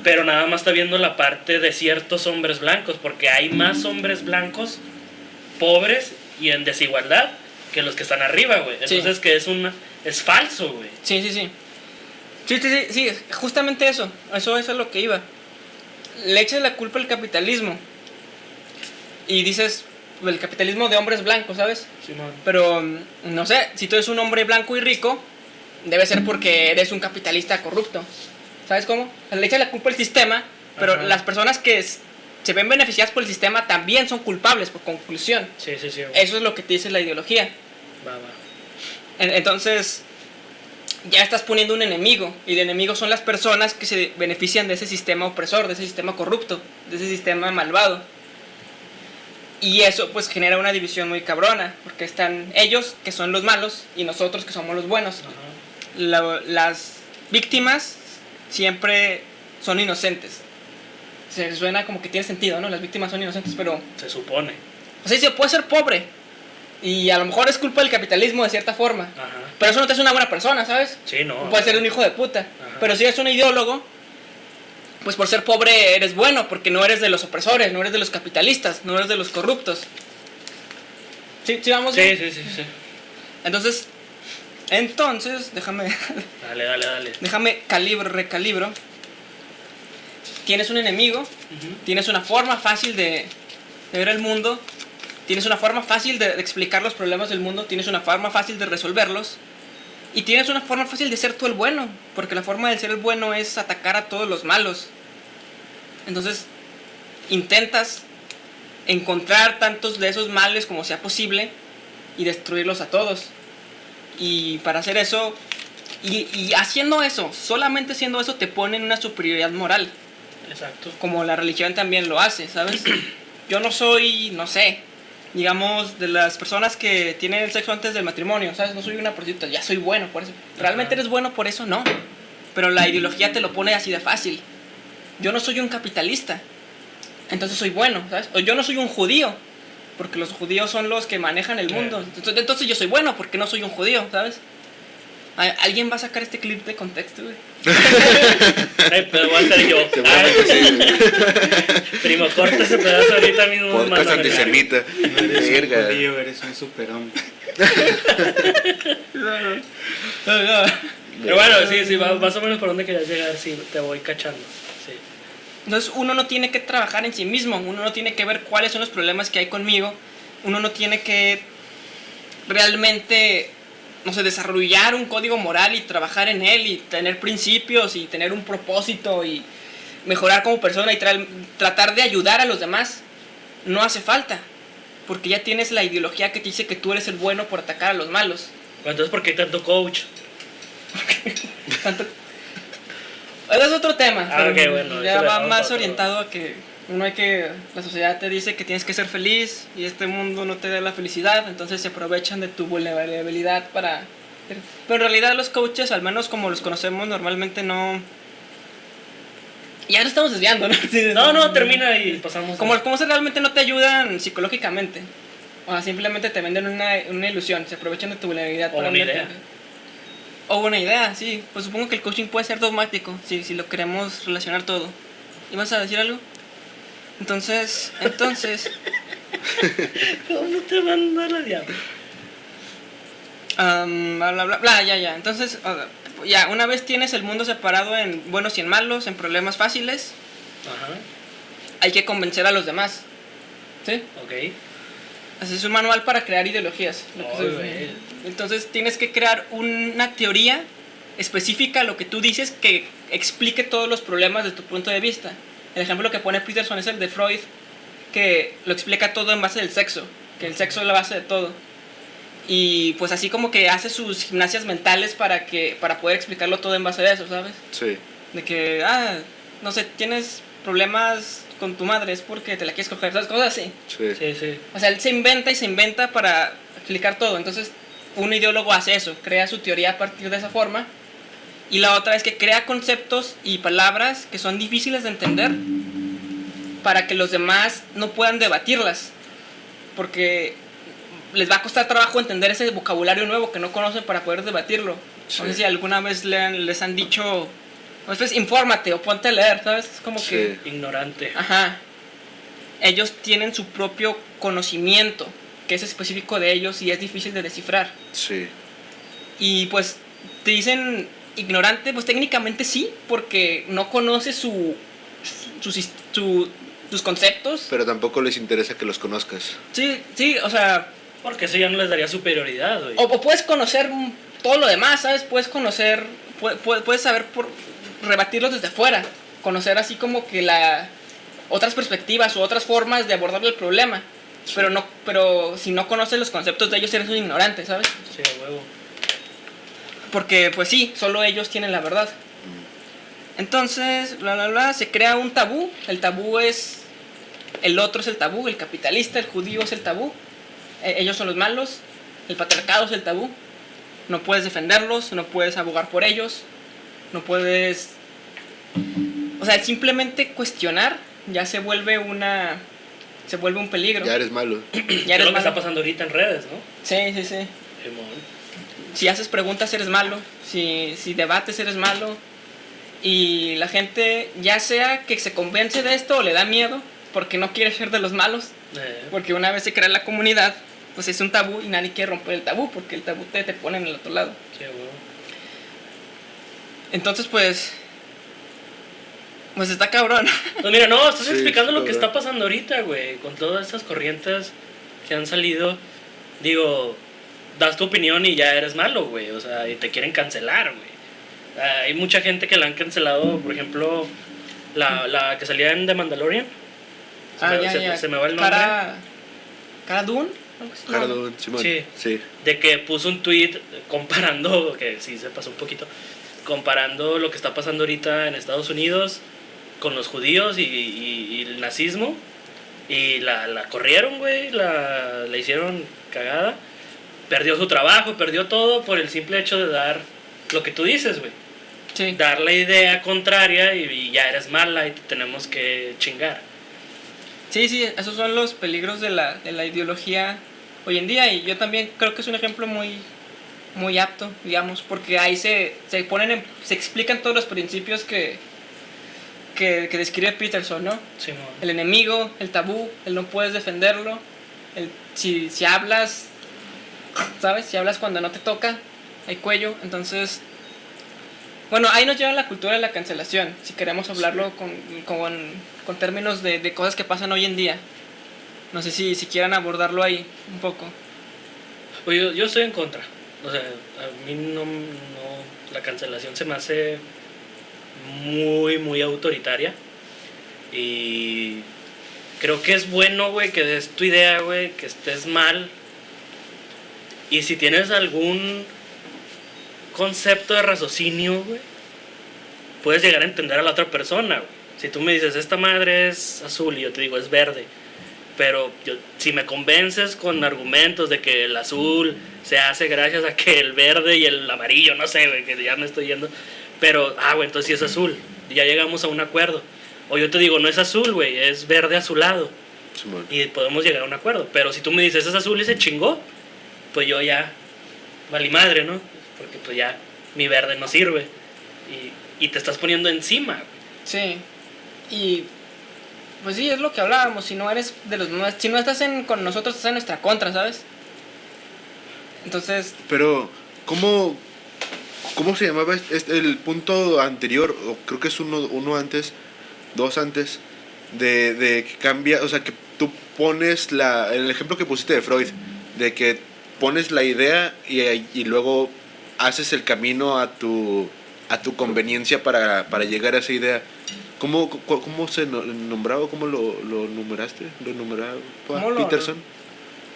pero nada más está viendo la parte de ciertos hombres blancos, porque hay más hombres blancos pobres y en desigualdad que los que están arriba, güey. Entonces, sí, que es falso, güey. Sí, justamente eso es lo que iba. Le echas la culpa al capitalismo y dices, el capitalismo de hombres blancos, ¿sabes? Sí, man. Pero, no sé, si tú eres un hombre blanco y rico, debe ser porque eres un capitalista corrupto. ¿Sabes cómo? Le echas la culpa al sistema, pero ajá, las personas que se ven beneficiadas por el sistema también son culpables, por conclusión. Sí. Eso es lo que te dice la ideología. Va. Entonces, ya estás poniendo un enemigo, y el enemigo son las personas que se benefician de ese sistema opresor, de ese sistema corrupto, de ese sistema malvado. Y eso pues genera una división muy cabrona, porque están ellos, que son los malos, y nosotros, que somos los buenos. Las víctimas siempre son inocentes. Se suena como que tiene sentido, ¿no? Las víctimas son inocentes, pero... Se supone. O sea, sí, puede ser pobre, y a lo mejor es culpa del capitalismo de cierta forma. Ajá. Pero eso no te hace una buena persona, ¿sabes? Sí, no. Puedes ser un hijo de puta. Ajá. Pero si eres un ideólogo, pues por ser pobre eres bueno, porque no eres de los opresores, no eres de los capitalistas, no eres de los corruptos. ¿Sí vamos bien? Sí. Entonces, déjame... Dale. Déjame recalibro. Tienes un enemigo, uh-huh, tienes una forma fácil de de ver el mundo, tienes una forma fácil de explicar los problemas del mundo, tienes una forma fácil de resolverlos, y tienes una forma fácil de ser tú el bueno, porque la forma de ser el bueno es atacar a todos los malos. Entonces, intentas encontrar tantos de esos males como sea posible y destruirlos a todos. Y para hacer eso, y haciendo eso, solamente haciendo eso, te pone en una superioridad moral. Exacto. Como la religión también lo hace, ¿sabes? Yo no soy, no sé, digamos, de las personas que tienen el sexo antes del matrimonio, ¿sabes? No soy una prostituta, ya soy bueno por eso. ¿Realmente eres bueno por eso? No. Pero la ideología te lo pone así de fácil. Yo no soy un capitalista, entonces soy bueno, ¿sabes? O yo no soy un judío, porque los judíos son los que manejan el mundo. Entonces yo soy bueno porque no soy un judío, ¿sabes? ¿Alguien va a sacar este clip de contexto, güey? Ay, pero voy a ser yo. Primo, corta ese pedazo ahorita mismo. Podcast antisemita. No eres Verga. un judío, eres un superhombre. Pero bueno, sí, más o menos por dónde querías llegar, sí, te voy cachando. Sí. Entonces uno no tiene que trabajar en sí mismo, uno no tiene que ver cuáles son los problemas que hay conmigo, uno no tiene que realmente, no sé, desarrollar un código moral y trabajar en él y tener principios y tener un propósito y mejorar como persona y tratar de ayudar a los demás. No hace falta, porque ya tienes la ideología que te dice que tú eres el bueno por atacar a los malos. Bueno, entonces, ¿por qué tanto coach? Tanto... Ese es otro tema. Ok, bueno, ya eso va le más otro. orientado a que la sociedad te dice que tienes que ser feliz y este mundo no te da la felicidad, entonces se aprovechan de tu vulnerabilidad para... Pero en realidad los coaches, al menos como los conocemos normalmente, no... Ya nos estamos desviando, ¿no? Sí, No, termina y pasamos. Como se realmente no te ayudan psicológicamente. O sea, simplemente te venden una ilusión, se aprovechan de tu vulnerabilidad O para una venderte. idea. O una idea, sí. Pues supongo que el coaching puede ser dogmático, si lo queremos relacionar todo. ¿Ibas a decir algo? Entonces... ¿Cómo te manda la diablo? Ya. Entonces, ya, una vez tienes el mundo separado en buenos y en malos, en problemas fáciles, Ajá, hay que convencer a los demás. ¿Sí? ok. Así es un manual para crear ideologías. Entonces tienes que crear una teoría específica a lo que tú dices que explique todos los problemas desde tu punto de vista. El ejemplo que pone Peterson es el de Freud, que lo explica todo en base del sexo, que el sexo es la base de todo. Y pues así como que hace sus gimnasias mentales para poder explicarlo todo en base a eso, ¿sabes? Sí. De que, no sé, tienes problemas con tu madre, es porque te la quieres coger, ¿sabes? Cosas así. Sí. O sea, él se inventa para explicar todo. Entonces, un ideólogo hace eso, crea su teoría a partir de esa forma. Y la otra es que crea conceptos y palabras que son difíciles de entender para que los demás no puedan debatirlas. Porque les va a costar trabajo entender ese vocabulario nuevo que no conocen para poder debatirlo. Sí. No sé si alguna vez les han dicho, pues infórmate o ponte a leer, ¿sabes? Es como que... Ignorante. Ajá. Ellos tienen su propio conocimiento, que es específico de ellos y es difícil de descifrar. Sí. Y pues te dicen ignorante, pues técnicamente sí, porque no conoces sus conceptos. Pero tampoco les interesa que los conozcas. Sí, o sea... Porque eso ya no les daría superioridad, güey. O puedes conocer todo lo demás, ¿sabes? Puedes conocer, puedes saber rebatirlos desde afuera. Conocer así como que otras perspectivas o otras formas de abordar el problema. Sí. Pero si no conoces los conceptos de ellos, eres un ignorante, ¿sabes? Sí, a huevo. Porque, pues sí, solo ellos tienen la verdad. Entonces, se crea un tabú. El tabú es... El otro es el tabú, el capitalista, el judío es el tabú. Ellos son los malos, el patriarcado es el tabú. No puedes defenderlos, no puedes abogar por ellos, no puedes... O sea, simplemente cuestionar ya se vuelve un peligro. Ya eres malo. Ya Es lo que está pasando ahorita en redes, ¿no? Sí. Si haces preguntas eres malo, si debates eres malo. Y la gente ya sea que se convence de esto o le da miedo porque no quiere ser de los malos. Porque una vez se crea la comunidad, pues es un tabú y nadie quiere romper el tabú porque el tabú te pone en el otro lado. Sí, bueno. Entonces, pues, Pues está cabrón. Pues mira, no, estás Sí, explicando sí, lo que cabrón. está pasando ahorita, güey, con todas estas corrientes que han salido. Digo, das tu opinión y ya eres malo, güey, o sea, y te quieren cancelar, güey. Hay mucha gente que la han cancelado, por ejemplo, la que salía en The Mandalorian. Se me va el nombre. Cara Dune. Algo así, Cara ¿no? Dune, Simón. Sí. Sí. De que puso un tweet comparando, que sí se pasó un poquito, comparando lo que está pasando ahorita en Estados Unidos con los judíos y el nazismo. Y la corrieron, güey, la hicieron cagada. Perdió su trabajo, perdió todo por el simple hecho de dar lo que tú dices, güey. Sí. Dar la idea contraria y ya eres mala y te tenemos que chingar. Sí, esos son los peligros de la ideología hoy en día, y yo también creo que es un ejemplo muy apto, digamos, porque ahí se explican todos los principios que describe Peterson, ¿no? Simón. El enemigo, el tabú, el no puedes defenderlo, si hablas, ¿sabes? Si hablas cuando no te toca, hay cuello, entonces... Bueno, ahí nos lleva la cultura de la cancelación, si queremos hablarlo con términos de cosas que pasan hoy en día. No sé si quieran abordarlo ahí un poco. Pues yo estoy en contra. O sea, a mí no la cancelación se me hace muy autoritaria. Y creo que es bueno, güey, que des tu idea, güey, que estés mal. Y si tienes algún concepto de raciocinio, güey, puedes llegar a entender a la otra persona, güey. Si tú me dices, esta madre es azul, y yo te digo, es verde. Pero si me convences con argumentos de que el azul se hace gracias a que el verde y el amarillo, no sé, güey, que ya me estoy yendo. Pero, güey, entonces sí es azul. Y ya llegamos a un acuerdo. O yo te digo, no es azul, güey, es verde azulado. Simón. Y podemos llegar a un acuerdo. Pero si tú me dices, es azul y se chingó, pues yo ya valí madre, ¿no? Porque pues ya mi verde no sirve. Y te estás poniendo encima, güey. Sí, y pues sí, es lo que hablábamos, si no eres de los nuestros, si no estás con nosotros, estás en nuestra contra, ¿sabes? Entonces, Pero, ¿cómo se llamaba el punto anterior? O creo que es uno antes, dos antes, de que cambia, o sea, que tú pones el ejemplo que pusiste de Freud, de que pones la idea y luego haces el camino a tu conveniencia para llegar a esa idea. ¿Cómo se nombraba? ¿Cómo lo numeraste? ¿Lo numeraba ¿Cómo Peterson?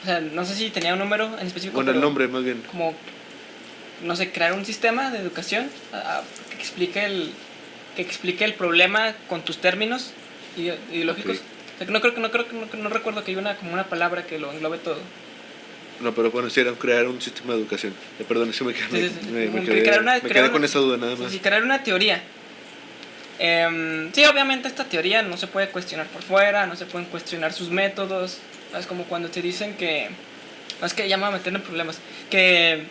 o sea, no sé si tenía un número en específico. Con el pero nombre, más bien. Como, no sé, crear un sistema de educación que explique el problema con tus términos ideológicos. Ok. O sea, no recuerdo que hay como una palabra que lo englobe todo. No, pero bueno, sí era crear un sistema de educación. Perdón, es que me quedé, Sí. me Crear quedé con esa duda nada más. Sí, crear una teoría. Sí, obviamente esta teoría no se puede cuestionar por fuera, no se pueden cuestionar sus métodos. Es como cuando te dicen que... No, es que ya me voy a meter en problemas. Que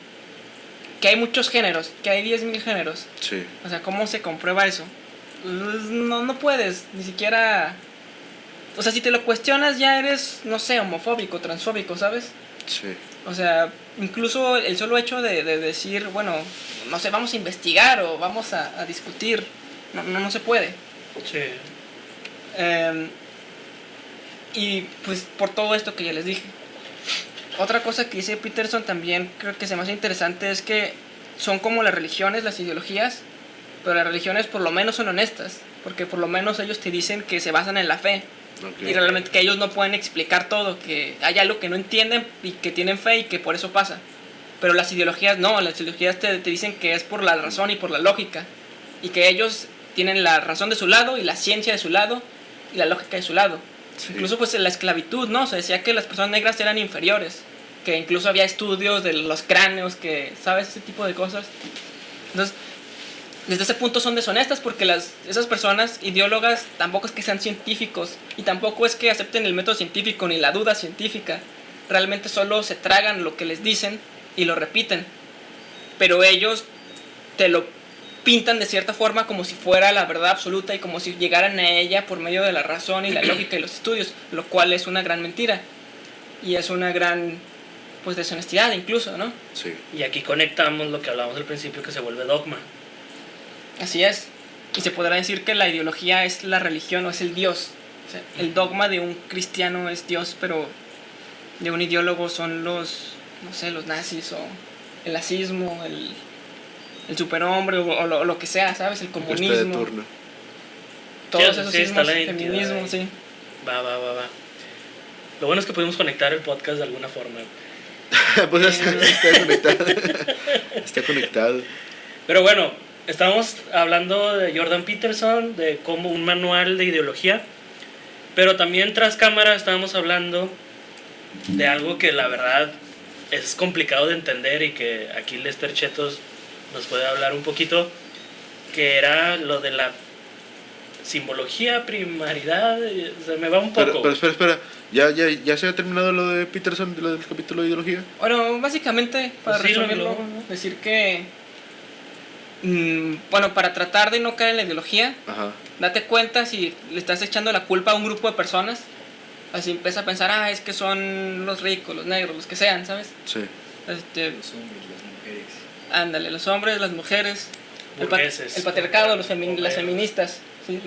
hay muchos géneros, que hay 10.000 géneros. Sí. O sea, ¿cómo se comprueba eso? Pues, no puedes, ni siquiera... O sea, si te lo cuestionas ya eres, no sé, homofóbico, transfóbico, ¿sabes? Sí. O sea, incluso el solo hecho de decir, bueno, no sé, vamos a investigar o vamos a discutir, no se puede. Sí. Y pues por todo esto que ya les dije. Otra cosa que dice Peterson también creo que se me hace interesante es que son como las religiones, las ideologías, pero las religiones por lo menos son honestas, porque por lo menos ellos te dicen que se basan en la fe. Okay. Y realmente que ellos no pueden explicar todo, que hay algo que no entienden y que tienen fe y que por eso pasa. Pero las ideologías no, las ideologías te dicen que es por la razón y por la lógica. Y que ellos tienen la razón de su lado y la ciencia de su lado y la lógica de su lado. Sí. Incluso pues en la esclavitud, ¿no? Se decía que las personas negras eran inferiores. Que incluso había estudios de los cráneos, que, ¿sabes? Ese tipo de cosas. Entonces, desde ese punto son deshonestas porque esas personas ideólogas tampoco es que sean científicos y tampoco es que acepten el método científico ni la duda científica. Realmente solo se tragan lo que les dicen y lo repiten. Pero ellos te lo pintan de cierta forma como si fuera la verdad absoluta y como si llegaran a ella por medio de la razón y la lógica y los estudios, lo cual es una gran mentira y es una gran pues deshonestidad incluso, ¿no? Sí. Y aquí conectamos lo que hablábamos al principio, que se vuelve dogma. Así es. Y se podrá decir que la ideología es la religión o es el Dios. O sea, el dogma de un cristiano es Dios, pero de un ideólogo son los, no sé, los nazis o el nazismo, el superhombre o lo que sea, ¿sabes? El comunismo. De turno. Todos Sí, esos sí, está sismos, la el feminismo, identidad. sí. Va. Lo bueno es que pudimos conectar el podcast de alguna forma. Pues está conectado. Está conectado. Pero bueno, estábamos hablando de Jordan Peterson, de como un manual de ideología, pero también tras cámara estábamos hablando de algo que la verdad es complicado de entender y que aquí Lester Chetos nos puede hablar un poquito, que era lo de la simbología, primaridad, se me va un poco. Pero espera. ¿Ya se ha terminado lo de Peterson, lo del capítulo de ideología? Bueno, básicamente, para Sí, resumirlo, decir que, bueno, para tratar de no caer en la ideología, Ajá. date cuenta si le estás echando la culpa a un grupo de personas, así empieza a pensar, es que son los ricos, los negros, los que sean, ¿sabes? Sí. Los hombres, las mujeres. Ándale, los hombres, las mujeres, Burgueses. el patriarcado, las feministas, ¿sí?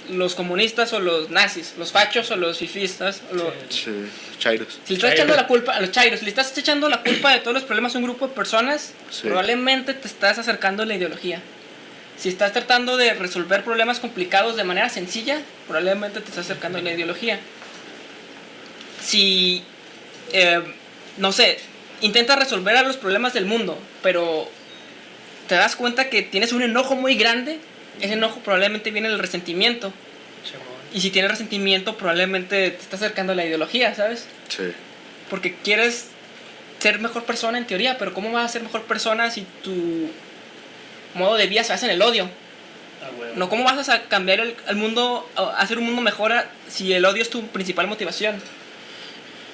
Los comunistas o los nazis, los fachos o los fifistas, Sí. Chairos. si le estás echando la culpa a los chairos, si le estás echando la culpa de todos los problemas a un grupo de personas, Sí. probablemente te estás acercando a la ideología. Si estás tratando de resolver problemas complicados de manera sencilla, probablemente te estás acercando a la ideología. Si, no sé, intentas resolver a los problemas del mundo, pero te das cuenta que tienes un enojo muy grande, ese enojo probablemente viene del resentimiento. Y si tienes resentimiento, probablemente te estás acercando a la ideología, ¿sabes? Sí. Porque quieres ser mejor persona en teoría, pero ¿cómo vas a ser mejor persona si tu modo de vida se basa en el odio? No, ¿cómo vas a cambiar el mundo, a hacer un mundo mejor si el odio es tu principal motivación?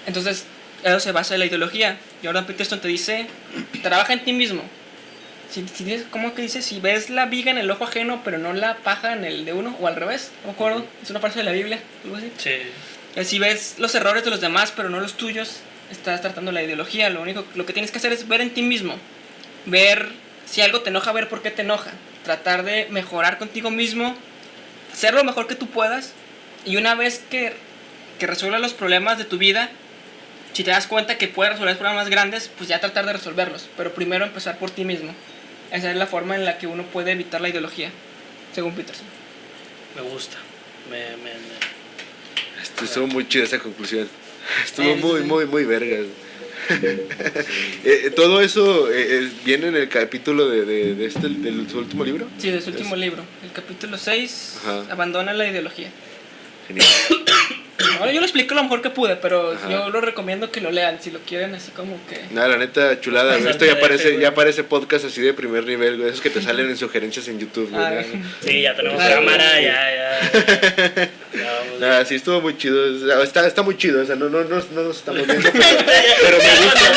Entonces, eso se basa en la ideología. Jordan Peterson te dice, trabaja en ti mismo. ¿Cómo que dice? Si ves la viga en el ojo ajeno, pero no la paja en el de uno, o al revés, no me acuerdo, es una parte de la Biblia, algo así. Sí. Si ves los errores de los demás, pero no los tuyos, estás tratando la ideología. Lo que tienes que hacer es ver en ti mismo, ver si algo te enoja, ver por qué te enoja, tratar de mejorar contigo mismo, hacer lo mejor que tú puedas, y una vez que resuelvas los problemas de tu vida, si te das cuenta que puedes resolver problemas más grandes, pues ya tratar de resolverlos, pero primero empezar por ti mismo. Esa es la forma en la que uno puede evitar la ideología, según Peterson. Me gusta. Estuvo muy chida esa conclusión. Estuvo Sí. muy verga. Todo eso viene en el capítulo de su último libro. Sí, de su último libro. El capítulo 6, Ajá. abandona la ideología. Genial. Ahora yo lo explico lo mejor que pude, pero Ajá. yo lo recomiendo que lo lean, si lo quieren así como que... Nada, la neta, chulada. Pasarte Esto de ya parece podcast así de primer nivel, güey. Esos que te salen en sugerencias en YouTube, güey. Ah, Sí, ya tenemos Ah, cámara, sí. ya vamos. Nada, sí, estuvo muy chido. Está muy chido. O sea, no nos estamos viendo, pero me gusta.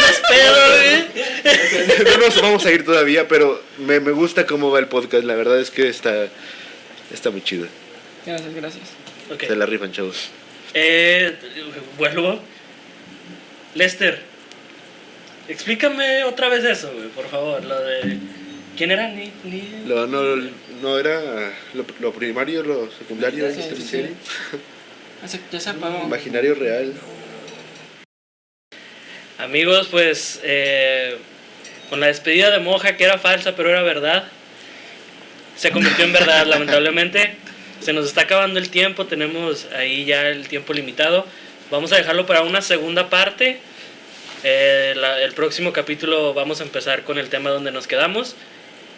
No nos vamos a ir todavía, pero me gusta cómo va el podcast. La verdad es que está muy chido. Gracias. Ok. Se la rifan, chavos. Vuelvo. Lester, explícame otra vez eso, güey, por favor. Lo de. ¿Quién era? No era lo primario, lo secundario, Sí, ¿viste? sí, Sí. sí. Ya se apagó. Imaginario real. Amigos, pues. Con la despedida de Moja, que era falsa, pero era verdad. Se convirtió en verdad, lamentablemente. Se nos está acabando el tiempo, tenemos ahí ya el tiempo limitado. Vamos a dejarlo para una segunda parte. El próximo capítulo vamos a empezar con el tema donde nos quedamos.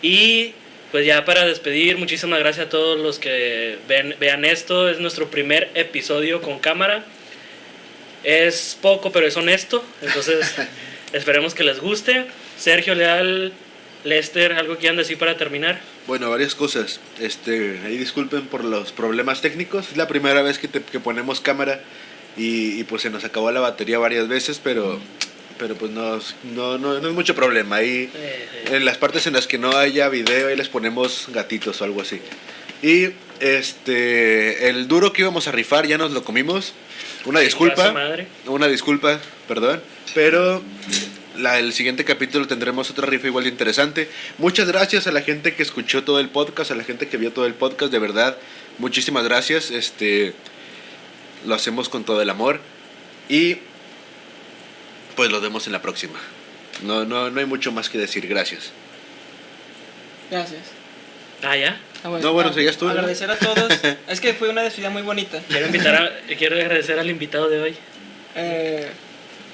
Y pues ya para despedir, muchísimas gracias a todos los que vean esto. Es nuestro primer episodio con cámara. Es poco, pero es honesto. Entonces esperemos que les guste. Sergio Leal, Lester, ¿algo que quieran decir para terminar? Bueno, varias cosas. Ahí disculpen por los problemas técnicos. Es la primera vez que ponemos cámara y pues se nos acabó la batería varias veces, pero pues no es mucho problema. Ahí en las partes en las que no haya video, ahí les ponemos gatitos o algo así. Y el duro que íbamos a rifar ya nos lo comimos. Una disculpa, perdón, pero el siguiente capítulo tendremos otra rifa igual de interesante. Muchas gracias a la gente que escuchó todo el podcast, a la gente que vio todo el podcast, de verdad, muchísimas gracias. Lo hacemos con todo el amor y pues nos vemos en la próxima. No hay mucho más que decir, gracias. Gracias. Ah, ¿ya? No, bueno, seguías tú, ¿no? Agradecer a todos. Es que fue una despedida muy bonita. Quiero agradecer al invitado de hoy.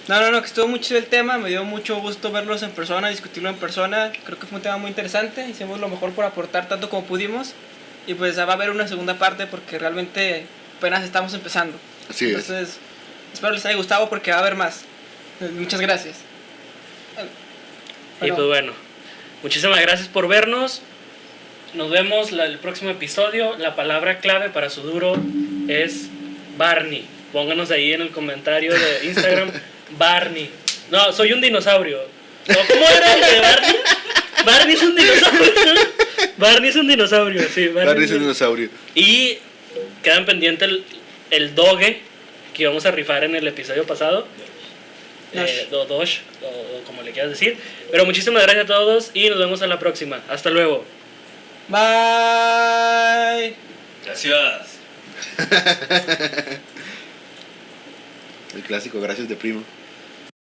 No, que estuvo muy chido el tema, me dio mucho gusto verlos en persona, discutirlo en persona, creo que fue un tema muy interesante, hicimos lo mejor por aportar tanto como pudimos y pues va a haber una segunda parte porque realmente apenas estamos empezando. Así es. Entonces, espero les haya gustado porque va a haber más. Muchas gracias. Y pues bueno, muchísimas gracias por vernos, nos vemos el próximo episodio. La palabra clave para su duro es Barney. Pónganos ahí en el comentario de Instagram, Barney. No, soy un dinosaurio. ¿No? ¿Cómo era el de Barney? Barney es un dinosaurio. Barney es un dinosaurio, sí. Barney es un dinosaurio. Y quedan pendiente el doge que íbamos a rifar en el episodio pasado. Doge, o como le quieras decir. Pero muchísimas gracias a todos y nos vemos en la próxima. Hasta luego. Bye. Gracias. El clásico, gracias de primo.